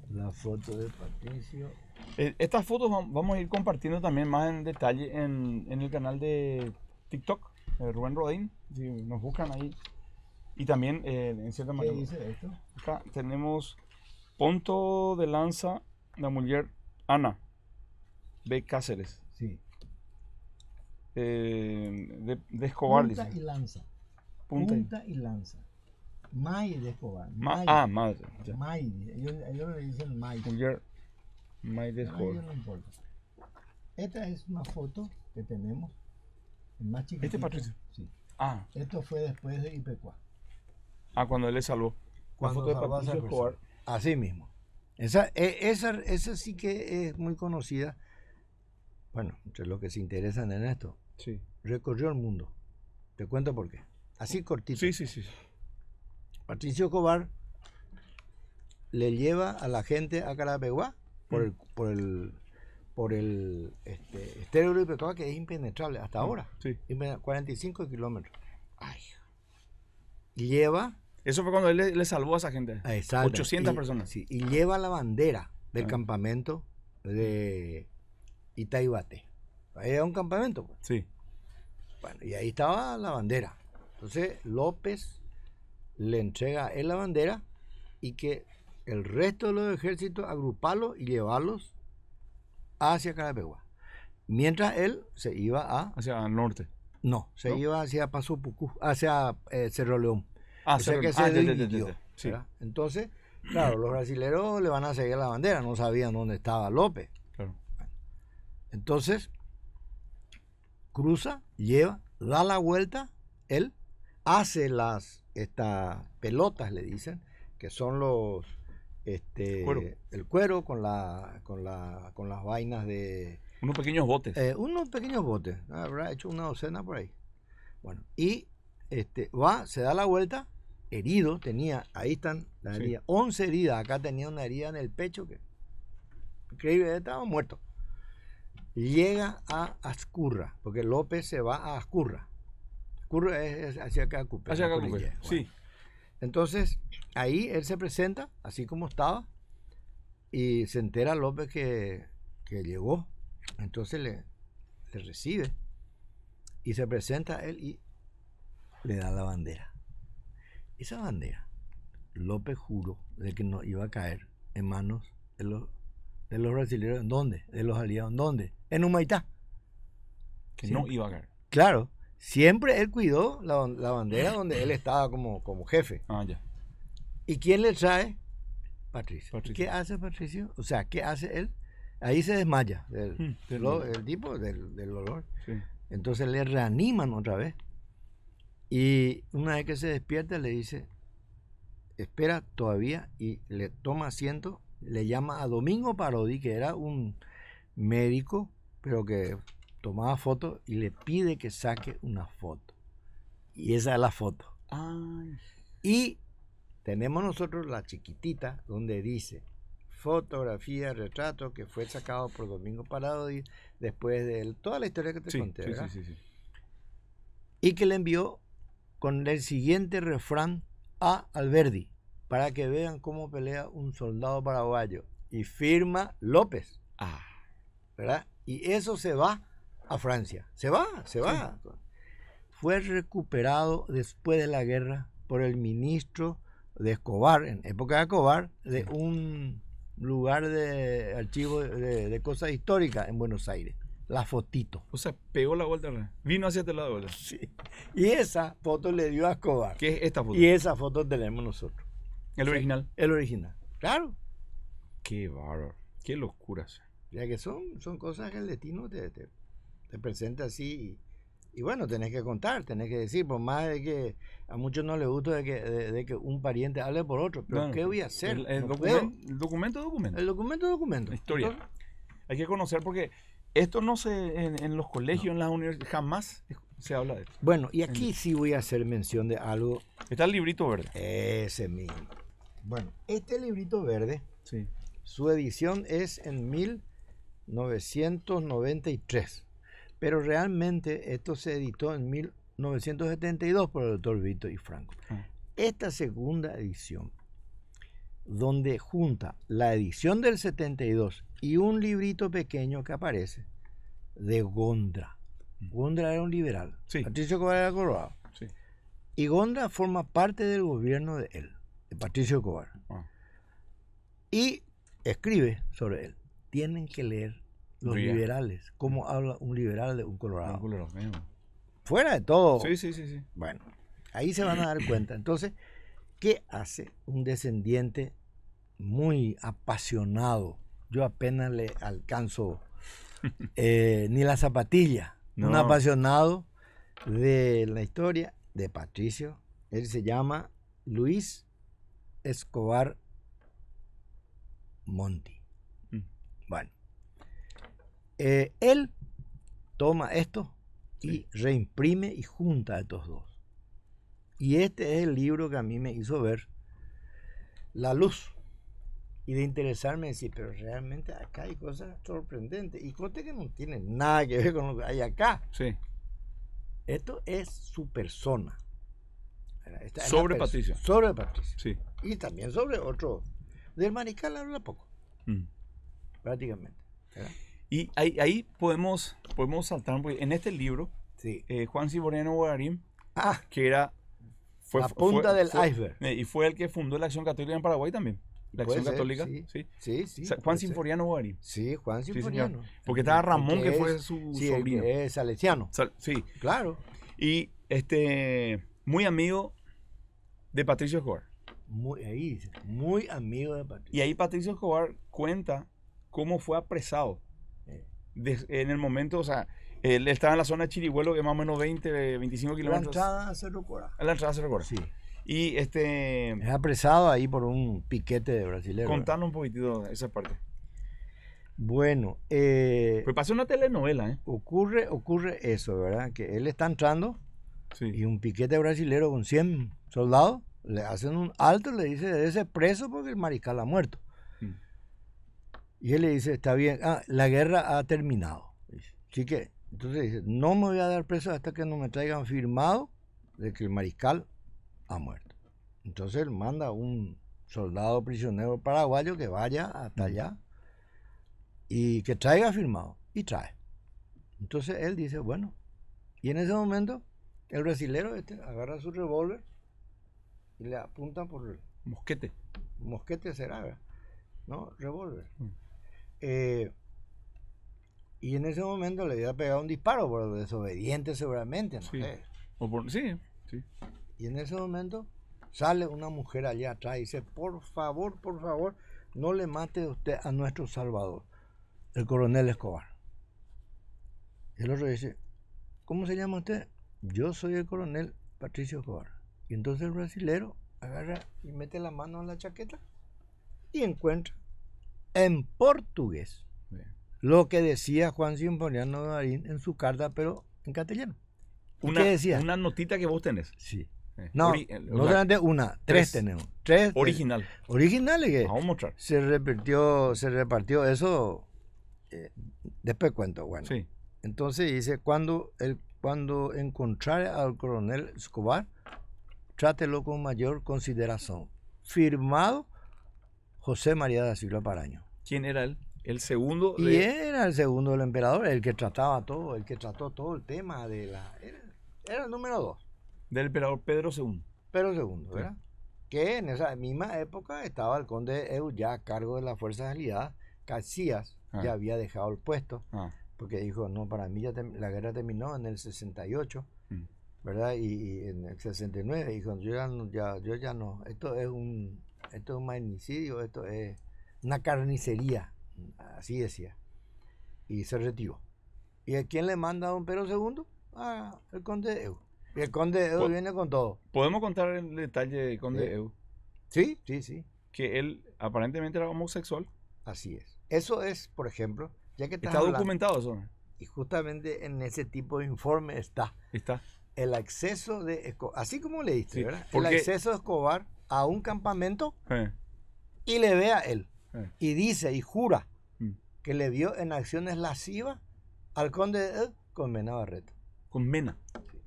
La foto de Patricio. Estas fotos vamos a ir compartiendo también más en detalle en el canal de TikTok, Rubén Rodín, si nos buscan ahí. Y también, en cierta ¿Qué manera, dice esto? acá tenemos Ponto de lanza la mujer Ana B. Cáceres, Sí. de Escobar, Punta dice. y lanza. Punta y- Punta y lanza. May de Escobar. madre. Ya. May. Ellos le dicen May. Mujer May de A ellos Escobar. no importa. Esta es una foto que tenemos. El más chiquitito. ¿Este Patricio? Sí. Ah, Esto fue después de Ipecuá. cuando él le salvó. La Cuando foto de salvó a esa Patricio Escobar. Así mismo. Esa sí que es muy conocida. Bueno, entre los que se interesan en esto. Sí. Recorrió el mundo. Te cuento por qué. Así cortito. Sí. Patricio Escobar le lleva a la gente a Carapeguá por el estero de Ipecuá, que es impenetrable hasta ahora. Sí. 45 kilómetros. Ay. Y lleva Eso fue cuando él le salvó a esa gente. exacto, 800 y- personas. sí, y lleva la bandera del Ah. campamento de Itaibate. Ahí era un campamento, pues. Sí. Bueno, y ahí estaba la bandera. Entonces López le entrega a él la bandera y que el resto de los ejércitos agruparlos y llevarlos hacia Carapeguá. Mientras él se iba a... Hacia el norte. No, se ¿No? iba hacia Paso Pucú, hacia Cerro León. Ah, O sea que se ya. dividió, Sí. ¿verdad? Entonces, claro, los brasileros le van a seguir la bandera, no sabían dónde estaba López. Claro. Entonces, cruza, lleva, da la vuelta, él hace estas pelotas, le dicen, que son los Cuero. el cuero con las vainas de Unos pequeños botes. unos pequeños botes, habrá hecho una docena por ahí. Bueno, y va, se da la vuelta, herido, ahí están las Sí. heridas, 11 heridas, acá tenía una herida en el pecho que increíble, estaba muerto. Llega a Ascurra, porque López se va a Ascurra. Ascurra es hacia Cacupe. Hacia la acá, cordillera. sí. Bueno, entonces, ahí él se presenta, así como estaba, y se entera López que llegó. Entonces le recibe y se presenta a él y le da la bandera. Esa bandera, López juró de que no iba a caer en manos de los brasileños. ¿En dónde? De los aliados. ¿En dónde? En Humaitá. Que Sí. no iba a caer. Claro, siempre él cuidó la bandera donde él estaba como jefe. Ah, ya. ¿Y quién le trae? Patricio. Patricio. ¿Qué hace Patricio? O sea, ¿qué hace él? Ahí se desmaya Terrible. el tipo del olor. Sí. Entonces le reaniman otra vez. Y una vez que se despierta le dice, espera todavía, y le toma asiento, le llama a Domingo Parodi, que era un médico, pero que tomaba fotos, y le pide que saque una foto. Y esa es la foto. Ay. Y tenemos nosotros la chiquitita donde dice fotografía, retrato que fue sacado por Domingo Parodi después de toda la historia que te conté, Sí, ¿verdad? sí, sí. Y que le envió con el siguiente refrán a Alberdi para que vean cómo pelea un soldado paraguayo, y firma López, Ah. ¿verdad? Y eso se va a Francia, se va. Fue recuperado después de la guerra por el ministro de Escobar, en época de Escobar, de un lugar de archivo de cosas históricas en Buenos Aires, la fotito. O sea, pegó la vuelta. Vino hacia este lado, ¿verdad? Sí. Y esa foto le dio a Escobar. ¿Qué es esta foto? Y esa foto tenemos nosotros. El original. El original. Claro. Qué bárbaro. Qué locuras. Ya que son cosas que el destino te presenta así. Y bueno, tenés que contar, tenés que decir, por más de que a muchos no les gusta de que un pariente hable por otro. Pero No, ¿qué voy a hacer? El No puedo. documento es documento. El documento es documento. La historia. Entonces, Hay que conocer porque esto no se en los colegios, en las universidades, jamás se habla de esto. bueno, y aquí sí voy a hacer mención de algo. Está el librito verde. Ese mismo. Bueno, este librito verde, Sí. su edición es en 1993. Pero realmente esto se editó en 1972 por el doctor Vito y Franco. Ah. Esta segunda edición, donde junta la edición del 72 y un librito pequeño que aparece de Gondra. Gondra era un liberal. Sí. Patricio Escobar era colorado. Sí. Y Gondra forma parte del gobierno de él, de Patricio Escobar. Ah. Y escribe sobre él. Tienen que leer los Bien. liberales, cómo habla un liberal de un Un colorado. colorado, mismo. Fuera de todo. Sí, sí, sí, sí. Bueno, ahí se van a dar cuenta. Entonces, ¿qué hace un descendiente muy apasionado? Yo apenas le alcanzo ni la zapatilla. No. Un apasionado de la historia de Patricio. Él se llama Luis Escobar Monti. Mm. Bueno, él toma esto y reimprime y junta estos dos. Y este es el libro que a mí me hizo ver la luz y de interesarme, decir, pero realmente acá hay cosas sorprendentes y cosas que no tienen nada que ver con lo que hay acá. Sí. Esto es su persona. Esta es Sobre la Patricio. Sobre Patricio. Sí. Y también sobre otro. Del Mariscal habla poco, prácticamente. ¿Verdad? Y ahí podemos saltar, porque en este libro, Sí. Juan Cipriano Guarín, Ah, que era... la punta del iceberg. Y fue el que fundó la Acción Católica en Paraguay también. La Puede Acción ser, Católica, sí. sí. Sí. O sea, Juan puede ser. Sinforiano Guarín. Sí, Juan Sí, Sinforiano. señor. Porque estaba Ramón, que fue es- su sí, el sobrino. que es salesiano. Sí. Claro. Y muy amigo de Patricio Escobar. Ahí dice, muy amigo de Patricio. Y ahí Patricio Escobar cuenta cómo fue apresado. En el momento, o sea, él estaba en la zona de Chirihuelo, que es más o menos 25 La kilómetros. entrada a Cerro Cora. A la entrada se recuerda. Sí. Y Es apresado ahí por un piquete de brasileños. contanos un poquitito esa parte. Bueno, Pues pasó una telenovela, ¿eh? ocurre eso, ¿verdad? Que él está entrando Sí. y un piquete brasilero con 100 soldados le hacen un alto y le dice, debe ser preso porque el mariscal ha muerto. Y él le dice, está bien, la guerra ha terminado. Dice. Así que, entonces dice, no me voy a dar preso hasta que no me traigan firmado de que el mariscal ha muerto. Entonces él manda a un soldado prisionero paraguayo que vaya hasta allá y que traiga firmado. Y trae. Entonces él dice, bueno, y en ese momento el brasilero agarra su revólver y le apunta por el Mosquete. mosquete, será, ¿verdad? No, revólver. Y en ese momento le había pegado un disparo por desobediente seguramente, no Sí. sé. Sí, sí. Y en ese momento sale una mujer allá atrás y dice, por favor, no le mate usted a nuestro Salvador, el coronel Escobar. Y el otro dice, ¿cómo se llama usted? Yo soy el coronel Patricio Escobar. Y entonces el brasilero agarra y mete la mano en la chaqueta y encuentra en portugués lo que decía Juan Sinfoniano de Marín en su carta, pero en castellano. ¿Y qué decía? Una notita que vos tenés. Sí. No solamente una, tres tenemos. Tres original. Originales que vamos a mostrar. Se repartió eso. Después cuento, bueno. Sí. Entonces dice, cuando encontrare al coronel Escobar, trátelo con mayor consideración. Firmado José María da Silva Paraño. ¿Quién era él? El segundo. Y era el segundo del emperador, el que trataba todo, el que trató todo el tema de la... Era el número 2. Del emperador Pedro II. Pedro II, ¿verdad? Sí. Que en esa misma época estaba el conde Eu ya a cargo de las fuerzas aliadas. Casillas ya había dejado el puesto, porque dijo, no, para mí la guerra terminó en el 68, ¿verdad? Y en el 69 dijo, yo ya no, esto es un magnicidio, esto es una carnicería, así decía. Y se retiró. ¿Y a quién le manda a don Pedro II? Ah, el conde Eu. Y el conde Eu viene con todo. ¿Podemos contar el detalle del conde Eu? Sí, sí, sí. Que él aparentemente era homosexual. Así es. Eso es, por ejemplo, ya que está documentado eso. Y justamente en ese tipo de informe está. El acceso de Escobar, así como le diste, ¿verdad? El acceso de Escobar a un campamento y le ve a él. Y dice y jura que le vio en acciones lascivas al conde de Eu con Mena Barreto. Con Mena. Sí.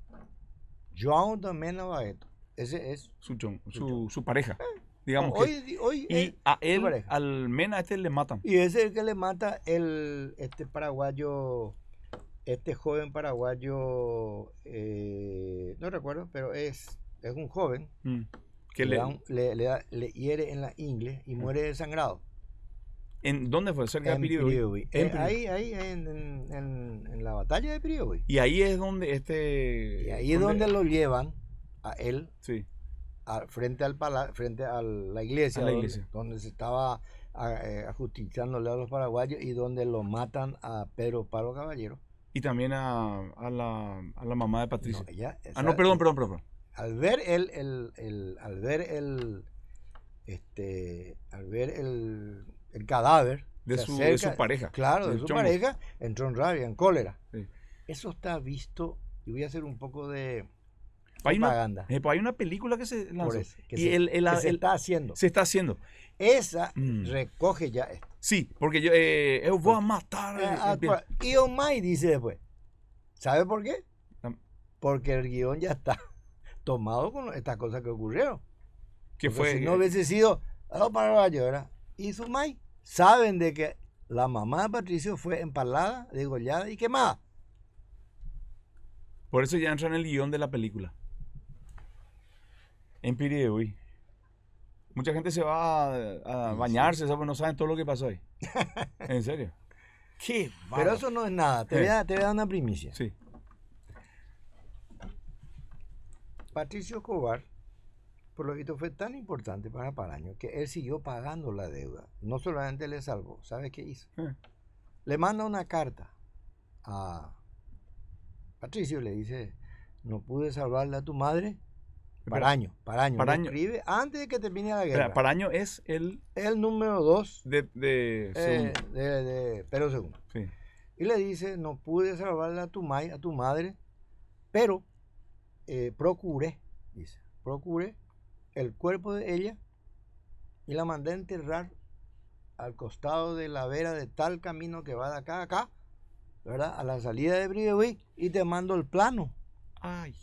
João de Mena Barreto. Ese es su pareja. Digamos hoy y a él, al Mena le matan. Y ese es el que le mata este joven paraguayo, no recuerdo, pero es un joven que le hiere en la ingle y muere desangrado. ¿En dónde fue? Cerca de Piribebuy. Ahí en la batalla de Piribebuy. Y ahí es donde Y ahí es donde lo llevan a él. Sí. Frente a la iglesia, donde se estaba ajusticiándole a los paraguayos y donde lo matan a Pedro Pablo Caballero. Y también a la mamá de Patricio. No, perdón. Al ver el cadáver de su pareja. Claro, de su pareja, entró en rabia, en cólera. Sí. Eso está visto, y voy a hacer un poco de propaganda. Hay una película que se lanzó. Se está haciendo. Se está haciendo. Esa recoge ya esto. Sí, porque yo voy a matar. Y Omay dice después. ¿Sabe por qué? Porque el guión ya está tomado con estas cosas que ocurrieron. Que fue. Si no hubiese sido a los paraguayos, ¿verdad? Y Sumay saben de que la mamá de Patricio fue empalada, degollada y quemada. Por eso ya entra en el guión de la película. En Piribebuy. Mucha gente se va a bañarse, ¿sabes? No saben todo lo que pasó ahí. En serio. Qué bárbaro. Pero eso no es nada. Te voy a dar una primicia. Sí. Patricio Escobar, por lo visto, fue tan importante para Paraño que él siguió pagando la deuda. No solamente le salvó. ¿Sabes qué hizo? Le manda una carta a Patricio, le dice, no pude salvarle a tu madre. Paraño. Escribe antes de que termine la guerra. Paraño es el número 2 de Pedro II. Sí. Y le dice, no pude salvarle a tu madre, pero procuré el cuerpo de ella y la mandé a enterrar al costado de la vera de tal camino que va de acá a acá, ¿verdad? A la salida de Piribebuy, y te mando el plano. Ay.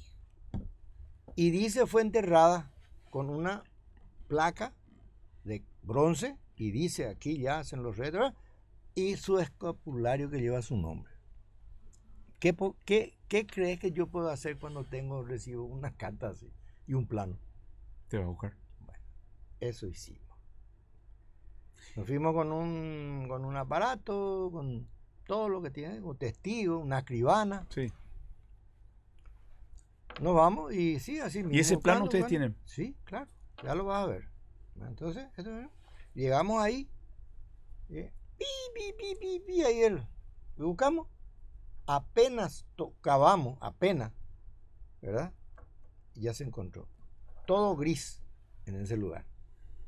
Y dice fue enterrada con una placa de bronce y dice aquí ya hacen los retros y su escapulario que lleva su nombre. ¿Qué crees que yo puedo hacer cuando recibo una carta así y un plano? Te va a buscar. Bueno, eso hicimos. Nos fuimos con un aparato, con todo lo que tiene, un testigo, una escribana. Sí. Nos vamos y sí, así mismo. ¿Y ese plano buscando, ustedes tienen? Sí, claro, ya lo vas a ver. Entonces, llegamos ahí, ahí lo buscamos, apenas cavamos, ¿verdad? Y ya se encontró. Todo gris en ese lugar.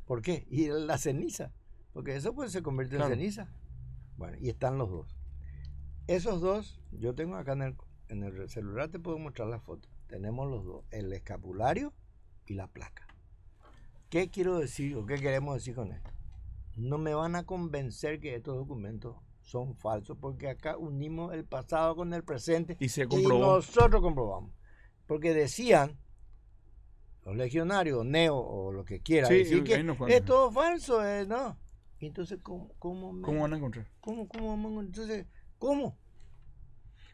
¿Por qué? Y la ceniza, porque eso pues se convierte en ceniza. Bueno, y están los dos. Esos dos, yo tengo acá en el celular, te puedo mostrar la foto. Tenemos los dos, el escapulario y la placa. ¿Qué quiero decir o qué queremos decir con esto? No me van a convencer que estos documentos son falsos, porque acá unimos el pasado con el presente y se comprobó. Y nosotros comprobamos. Porque decían los legionarios, Neo o lo que quiera, decir que es todo falso, ¿no? Entonces, ¿cómo van a encontrar? ¿Cómo vamos a encontrar? Entonces, ¿cómo?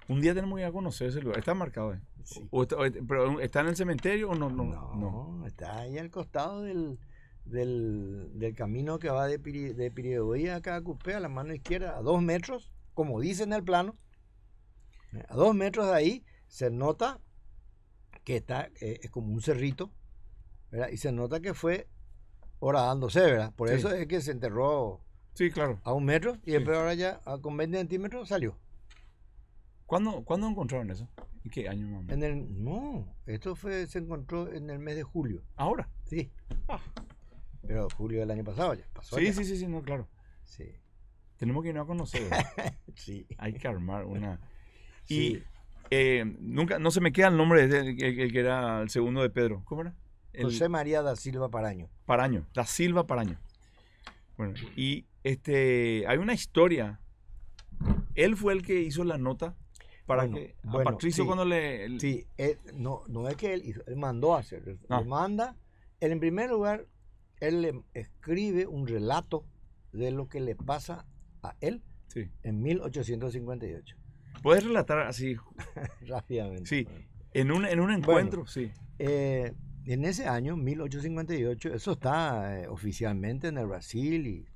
Un día tenemos que ir a conocer ese lugar. ¿Está marcado? Sí. ¿Pero está en el cementerio o no? No, está ahí al costado del camino que va de Piribebuy a Cacupé, a la mano izquierda, a 2 metros, como dice en el plano. A 2 metros de ahí se nota que está, es como un cerrito, ¿verdad? Y se nota que fue horadándose, ¿verdad? Por eso es que se enterró, sí, claro, a 1 metro y después ahora ya con 20 centímetros salió. ¿Cuándo encontraron eso? ¿En qué año más o menos? No, esto se encontró en el mes de julio. ¿Ahora? Sí. Pero julio del año pasado ya pasó. Sí, no, claro. Sí. Tenemos que irnos a conocer. Sí. Hay que armar una. Sí. Y nunca, no se me queda el nombre de el que era el segundo de Pedro. ¿Cómo era? José María da Silva Paraño. Da Silva Paraño. Bueno, y hay una historia. Él fue el que hizo la nota para que a Patricio cuando le... Sí, no es que él hizo, él mandó a hacer. Le manda, él en primer lugar, él le escribe un relato de lo que le pasa a él en 1858. ¿Puedes relatar así? Rápidamente. Sí, en un encuentro, en ese año, 1858, eso está oficialmente en el Brasil.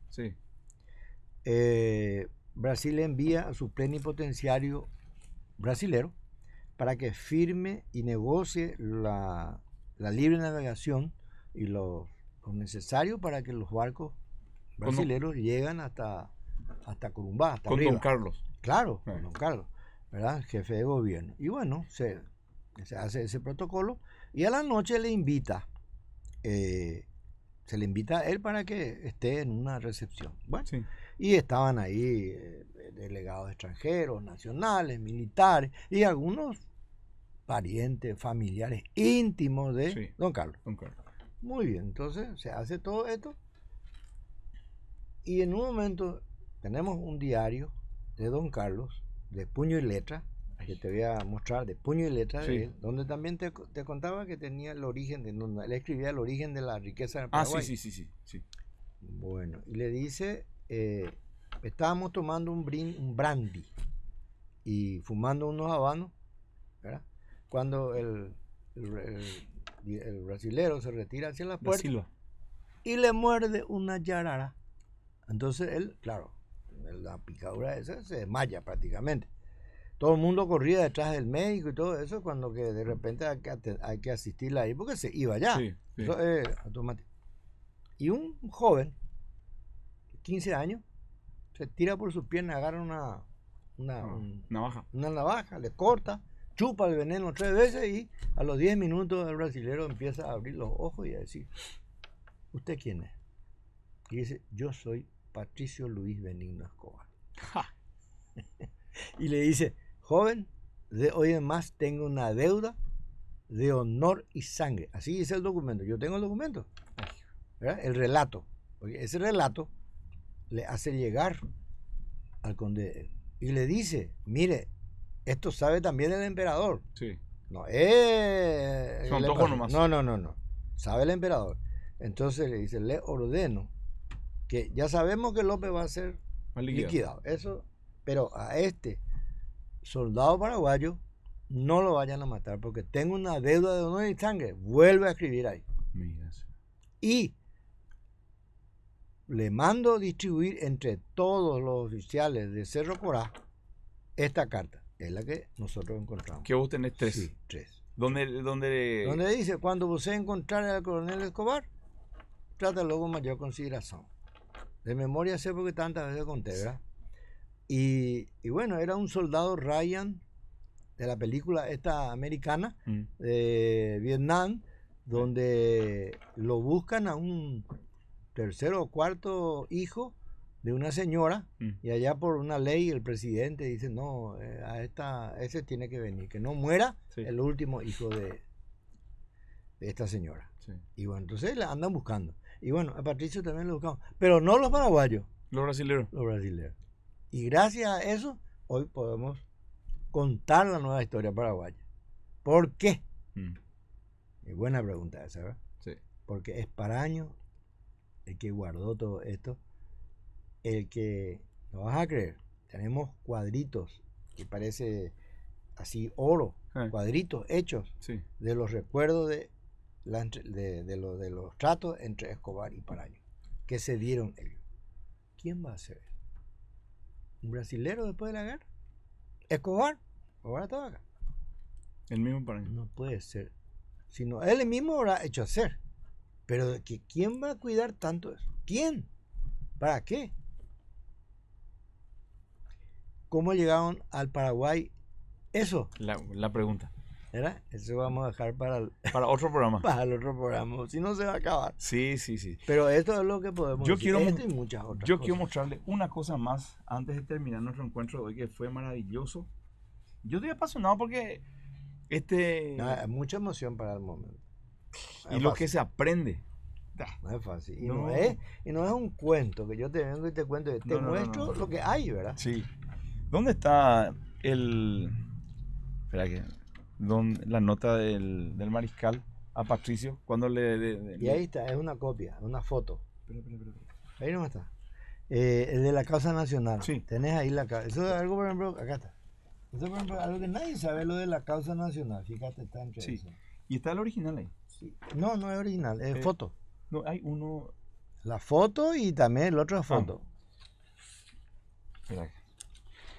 Brasil envía a su plenipotenciario brasilero para que firme y negocie la libre navegación y lo necesario para que los barcos brasileros lleguen hasta Corumbá, hasta con arriba. Don Carlos. Claro, con Don Carlos, ¿verdad? Jefe de gobierno. Y bueno, se hace ese protocolo y a la noche se le invita a él para que esté en una recepción. Bueno, y estaban ahí delegados extranjeros, nacionales, militares y algunos parientes, familiares íntimos de Don Carlos. Muy bien, entonces se hace todo esto y en un momento tenemos un diario de Don Carlos de puño y letra, que te voy a mostrar, de puño y letra de él, donde también te contaba que tenía el origen, donde él escribía el origen de la riqueza del Paraguay. Sí. Bueno, y le dice, estábamos tomando un brandy y fumando unos habanos, ¿verdad? Cuando el brasilero se retira hacia la puerta y le muerde una yarara. Entonces él, claro, la picadura esa se desmaya prácticamente. Todo el mundo corría detrás del médico y todo eso, cuando que de repente hay que asistirla ahí porque se iba ya. Eso es automático. Y un joven, 15 años, se tira por sus piernas, agarra una navaja, le corta, chupa el veneno 3 veces y a los 10 minutos el brasilero empieza a abrir los ojos y a decir, ¿usted quién es? Y dice, yo soy Patricio Luis Benigno Escobar. Y le dice, joven, de hoy en más tengo una deuda de honor y sangre. Así dice el documento. Yo tengo el documento, ¿verdad? El relato. Porque ese relato le hace llegar al conde y le dice, mire, esto sabe también el emperador. No es... No. Sabe el emperador. Entonces le dice, le ordeno que ya sabemos que López va a ser liquidado. Eso, pero a este soldado paraguayo no lo vayan a matar porque tengo una deuda de honor y sangre. Vuelve a escribir ahí. Y le mando distribuir entre todos los oficiales de Cerro Corá esta carta es la que nosotros encontramos. Que vos tenés 3. Sí, 3. ¿Dónde? Donde dice, cuando vos encontrar al coronel Escobar, trátalo con mayor consideración. De memoria sé porque tantas veces conté, ¿verdad? Y bueno, era un soldado Ryan de la película esta americana de Vietnam, donde lo buscan a un tercero o cuarto hijo de una señora, y allá por una ley el presidente dice, no, ese tiene que venir, que no muera el último hijo de esta señora. Sí. Y bueno, entonces la andan buscando. Y bueno, a Patricio también lo buscamos, pero no los paraguayos. Los brasileños. Los brasileños. Y gracias a eso, hoy podemos contar la nueva historia paraguaya. ¿Por qué? Es buena pregunta esa, ¿verdad? Sí. Porque Esparaño, el que guardó todo esto, el que, no vas a creer, tenemos cuadritos que parece así oro, cuadritos hechos de los recuerdos de los tratos entre Escobar y Paraño, que se dieron ellos. ¿Quién va a ser? ¿Un brasilero después de la guerra? ¿Escobar? ¿Escobar estaba acá? El mismo Paraño. No puede ser. Sino él mismo habrá hecho hacer. Pero ¿quién va a cuidar tanto eso? ¿Quién? ¿Para qué? ¿Cómo llegaron al Paraguay? Eso. La pregunta. ¿Verdad? Eso vamos a dejar para otro programa. Para el otro programa. Si no, se va a acabar. Sí. Pero esto es lo que podemos decir. Esto y muchas otras cosas. Quiero mostrarle una cosa más antes de terminar nuestro encuentro de hoy, que fue maravilloso. Yo estoy apasionado porque hay mucha emoción para el momento. Y lo que se aprende. No es fácil. Y no es un cuento que yo te vengo y te cuento. Te muestro lo que hay, ¿verdad? Sí. ¿Dónde está espera que... la nota del mariscal a Patricio cuando y ahí está, es una copia, una foto. Espera. Ahí no está. El de la causa nacional. Sí. Tenés ahí la causa. Eso es algo, por ejemplo, acá está. Eso es, por ejemplo, algo que nadie sabe, lo de la causa nacional. Fíjate, está entre eso. ¿Y está el original ahí? Sí. No es original, es foto. No, hay uno... La foto y también el otro es foto. Espera.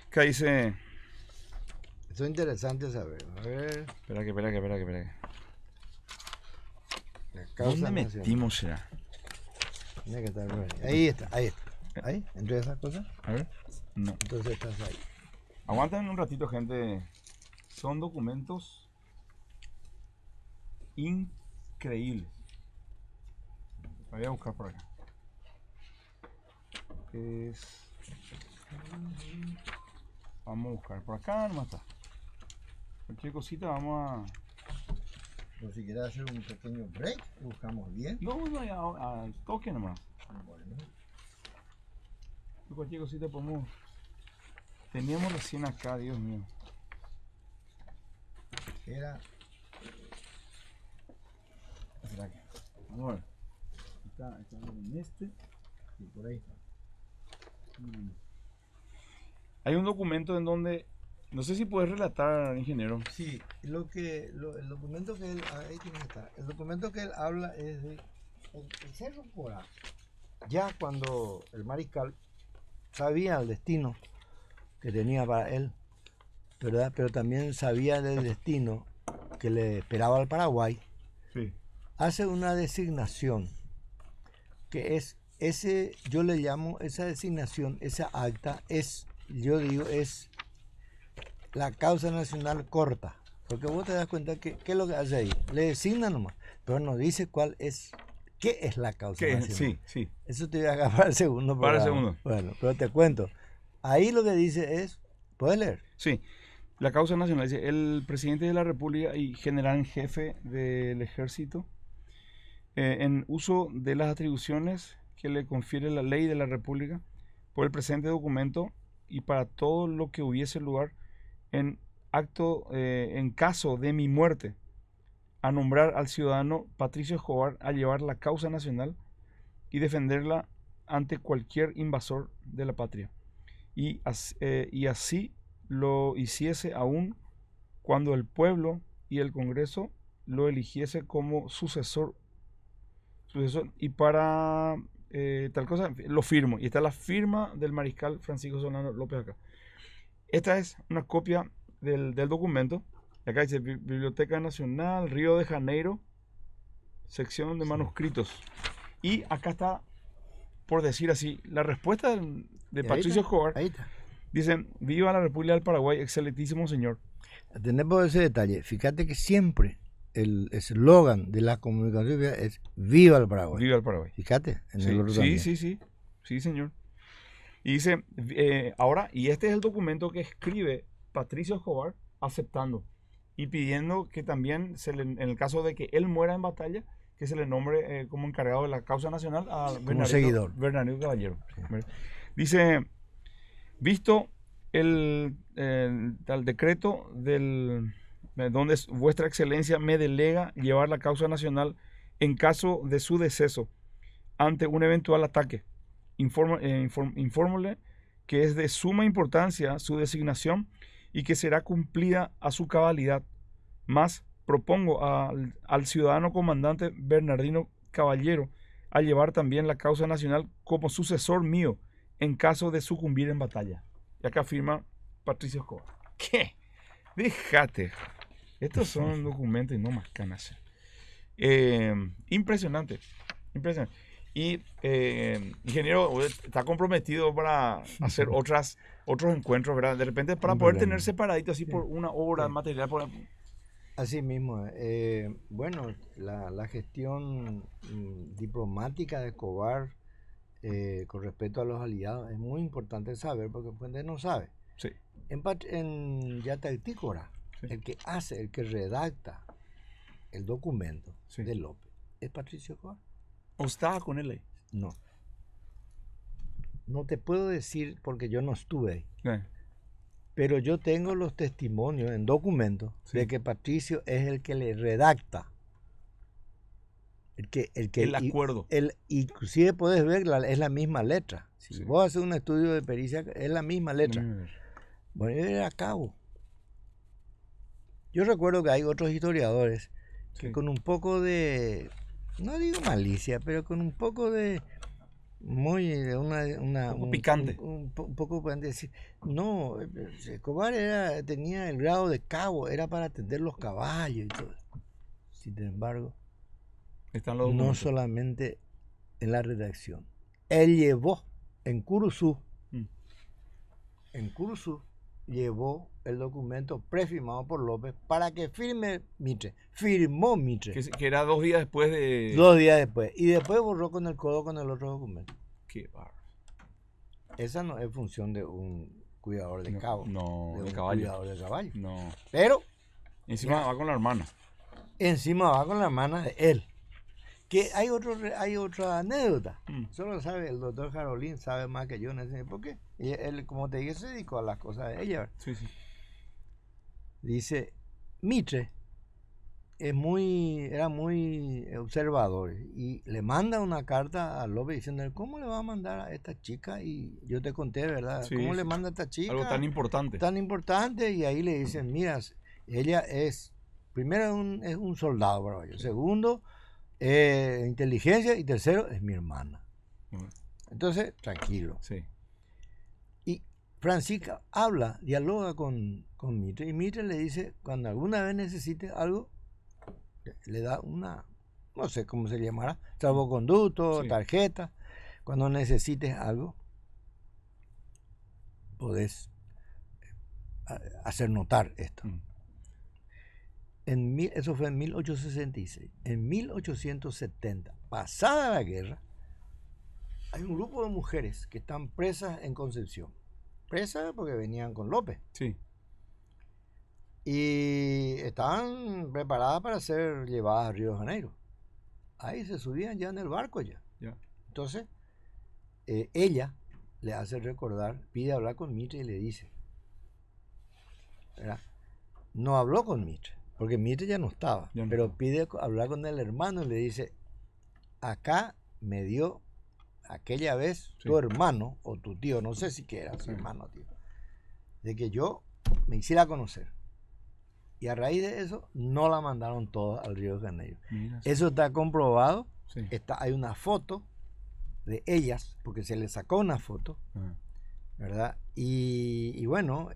Acá dice... Eso es interesante saber. A ver. Espera que. ¿Dónde metimos ya? Tiene que estar por ahí. Ahí está. Ahí, entre esas cosas. A ver. No. Entonces estás ahí. Aguanten un ratito, gente. Son documentos increíbles. Voy a buscar por acá. Vamos a buscar por acá, nomás está. Cualquier cosita vamos a... Pero si quieres hacer un pequeño break, buscamos bien. No, al toque nomás. Bueno. Cualquier cosita podemos... Teníamos recién acá, Dios mío. Era... Vamos a ver. Está en este. Y por ahí está. Hay un documento en donde... No sé si puedes relatar, ingeniero. Sí, el documento que él... Ahí tiene que estar. El documento que él habla es de... El Cerro Corá. Ya cuando el mariscal sabía el destino que tenía para él, ¿verdad? Pero también sabía del destino que le esperaba al Paraguay. Sí. Hace una designación que es yo le llamo esa designación, esa acta es la causa nacional corta, porque vos te das cuenta que qué es lo que hace ahí, le designa nomás, pero no dice qué es la causa nacional. Sí. Eso te voy a agarrar el segundo. Para el segundo. Bueno, pero te cuento. Ahí lo que dice es, ¿puedes leer? Sí. La causa nacional dice, el presidente de la República y general en jefe del ejército, en uso de las atribuciones que le confiere la ley de la República, por el presente documento y para todo lo que hubiese lugar en caso de mi muerte, a nombrar al ciudadano Patricio Escobar a llevar la causa nacional y defenderla ante cualquier invasor de la patria. Y así lo hiciese aún cuando el pueblo y el Congreso lo eligiese como sucesor y para tal cosa, lo firmo. Y está la firma del mariscal Francisco Solano López acá. Esta es una copia del documento. Acá dice Biblioteca Nacional, Río de Janeiro, sección de manuscritos. Y acá está, por decir así, la respuesta de Patricio Escobar. Ahí está. Dice, viva la República del Paraguay, excelentísimo señor. Tenemos ese detalle. Fíjate que siempre el eslogan de la comunicación es Viva el Paraguay. Viva el Paraguay. Fíjate, en Sí, el otro sí, también. sí, señor. Y dice, ahora, y este es el documento que escribe Patricio Escobar aceptando y pidiendo que también, en el caso de que él muera en batalla, que se le nombre como encargado de la causa nacional a seguidor. Bernardino Caballero. Sí. Dice, visto el decreto donde vuestra excelencia me delega llevar la causa nacional en caso de su deceso ante un eventual ataque, infórmole que es de suma importancia su designación y que será cumplida a su cabalidad. Más propongo al ciudadano comandante Bernardino Caballero a llevar también la causa nacional como sucesor mío en caso de sucumbir en batalla. Y acá firma Patricio Escobar. ¿Qué? Déjate. Estos son documentos y no más canas. Impresionante. Impresionante. Y ingeniero está comprometido para hacer otros encuentros, ¿verdad? De repente para poder tener separadito así por una hora de material. Así mismo. Bueno, la gestión diplomática de Escobar con respecto a los aliados es muy importante saber porque pues no sabe. Sí. En Yatactícora, sí, el que redacta el documento, sí, de López es Patricio Escobar. ¿O estaba con él ahí? No. No te puedo decir porque yo no estuve ahí. Pero yo tengo los testimonios en documentos, sí, de que Patricio es el que le redacta. El acuerdo. Inclusive puedes ver, es la misma letra. Si sí, vos haces un estudio de pericia, es la misma letra. Bueno, él era cabo. Yo recuerdo que hay otros historiadores que sí, con un poco de, no digo malicia, pero con un poco de, un poco picante. Un poco pueden decir, no, Escobar tenía el grado de cabo, era para atender los caballos y todo. Sin embargo, no solamente en la redacción. Él llevó en Curuzú, llevó el documento prefirmado por López para que firme Mitre. Firmó Mitre. Que era 2 días después de... 2 días después. Y después borró con el codo con el otro documento. Qué bárbaro. Esa no es función de un cuidador de cabo. No, de un caballo. Cuidador de caballo. No. Pero... Encima va con la hermana. Encima va con la hermana de él. Que hay otra anécdota. Solo sabe, el doctor Jarolín sabe más que yo en ese porque y él, como te dije, se dedicó a las cosas de ella. Sí, sí. Dice, Mitre era muy observador y le manda una carta a López diciendo, ¿cómo le va a mandar a esta chica? Y yo te conté, ¿verdad? Sí, ¿Cómo sí, le manda a esta chica? Algo tan importante. Tan importante, y ahí le dicen, mira, ella primero es un soldado paraguayo, segundo, inteligencia, y tercero, es mi hermana. Entonces, tranquilo. Sí. Y Francisca dialoga con Mitre, y Mitre le dice, cuando alguna vez necesite algo, le da una, no sé cómo se llamará, salvoconducto, sí, tarjeta. Cuando necesites algo, podés hacer notar esto. Eso fue en 1866. En 1870, pasada la guerra, hay un grupo de mujeres que están presas en Concepción. Presas porque venían con López. Sí. Y estaban preparadas para ser llevadas a Río de Janeiro. Ahí se subían ya en el barco ya. Yeah. Entonces, ella le hace recordar, pide hablar con Mitre y le dice, ¿verdad? No habló con Mitre, porque Mitre ya no estaba, pero pide hablar con el hermano y le dice, acá me dio aquella vez, sí, tu hermano o tu tío, no sé si que era su hermano o tío, de que yo me hiciera conocer. Y a raíz de eso, no la mandaron todos al Río de Janeiro. Mira, eso está comprobado. Sí. Hay una foto de ellas, porque se le sacó una foto ¿verdad? Y bueno,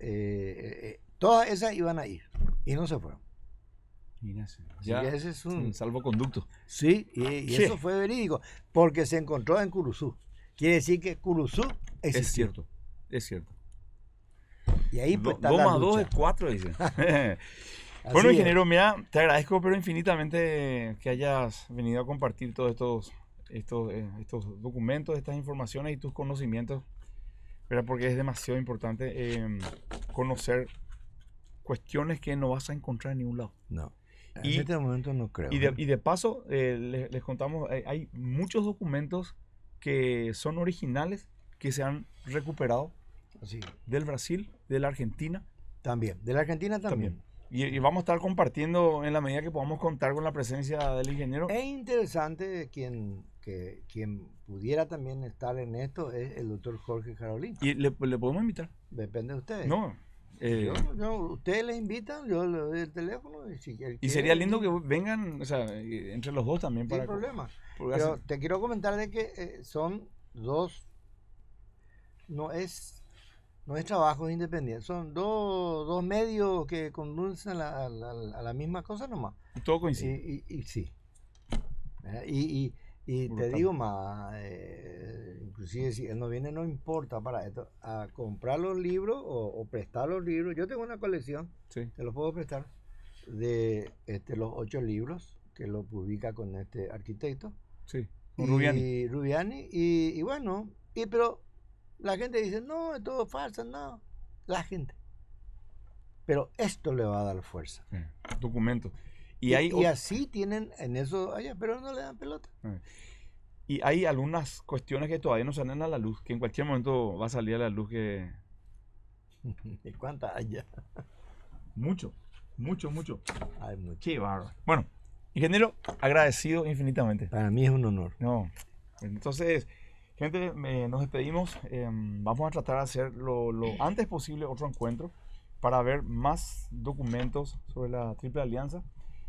todas esas iban a ir y no se fueron. Mira, Así ya que ese es un... salvoconducto. Sí, y Sí. eso fue verídico, porque se encontró en Curuzú. Quiere decir que Curuzú Es existió. cierto, es cierto. Y ahí pues está 2 la más 2 lucha. es 4, dice. Así Bueno, es. ingeniero, mira, te agradezco pero infinitamente que hayas venido a compartir todos estos documentos, estas informaciones y tus conocimientos, ¿verdad? Porque es demasiado importante conocer cuestiones que no vas a encontrar en ningún lado. No, en Y, este momento no creo. y de paso, les contamos, hay muchos documentos que son originales, que se han recuperado Así, del Brasil, de la Argentina. también. De la Argentina también. Y vamos a estar compartiendo en la medida que podamos contar con la presencia del ingeniero. Es interesante quien pudiera también estar en esto es el doctor Jorge Carolín. Y le podemos invitar. Depende de ustedes. No. Ustedes les invitan, yo le doy el teléfono. Y, si él Y quiere sería lindo venir, que vengan, o sea, entre los dos también sin para. problema. porque Pero así- te quiero comentar de que son dos, no es trabajos independientes, son dos medios que conducen a la misma cosa nomás. todo coincide. Y sí. Y te Brutal. digo más, inclusive si él no viene, no importa para esto, a comprar los libros o prestar los libros. Yo tengo una colección, Sí, te los puedo prestar, de los 8 libros que lo publica con este arquitecto. sí. Con Rubiani. Y Rubiani, y bueno, pero la gente dice, no, es todo falso, no. La gente. Pero esto le va a dar fuerza. Documentos. Y hay, Y así tienen en eso allá, pero no le dan pelota. y hay algunas cuestiones que todavía no salen a la luz, que en cualquier momento va a salir a la luz que. ¿Y cuántas hay ya? Mucho, mucho, mucho. Hay mucho. Qué bárbaro. Bueno, ingeniero, agradecido infinitamente. Para mí es un honor. No. Entonces, gente, nos despedimos. Vamos a tratar de hacer lo antes posible otro encuentro para ver más documentos sobre la Triple Alianza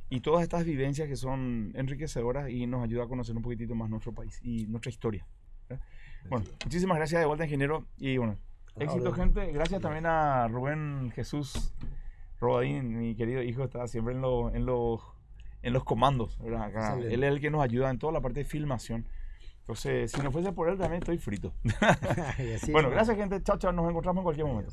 y todas estas vivencias que son enriquecedoras y nos ayuda a conocer un poquitito más nuestro país y nuestra historia. Bueno, muchísimas gracias de vuelta, ingeniero. Y bueno, éxito, gente. Gracias también a Rubén Jesús Robadín, mi querido hijo, está siempre en los comandos, ¿verdad? Acá. Él es el que nos ayuda en toda la parte de filmación. Entonces, si no fuese por él, también estoy frito. Bueno, gracias, gente. Chao, chao. Nos encontramos en cualquier momento.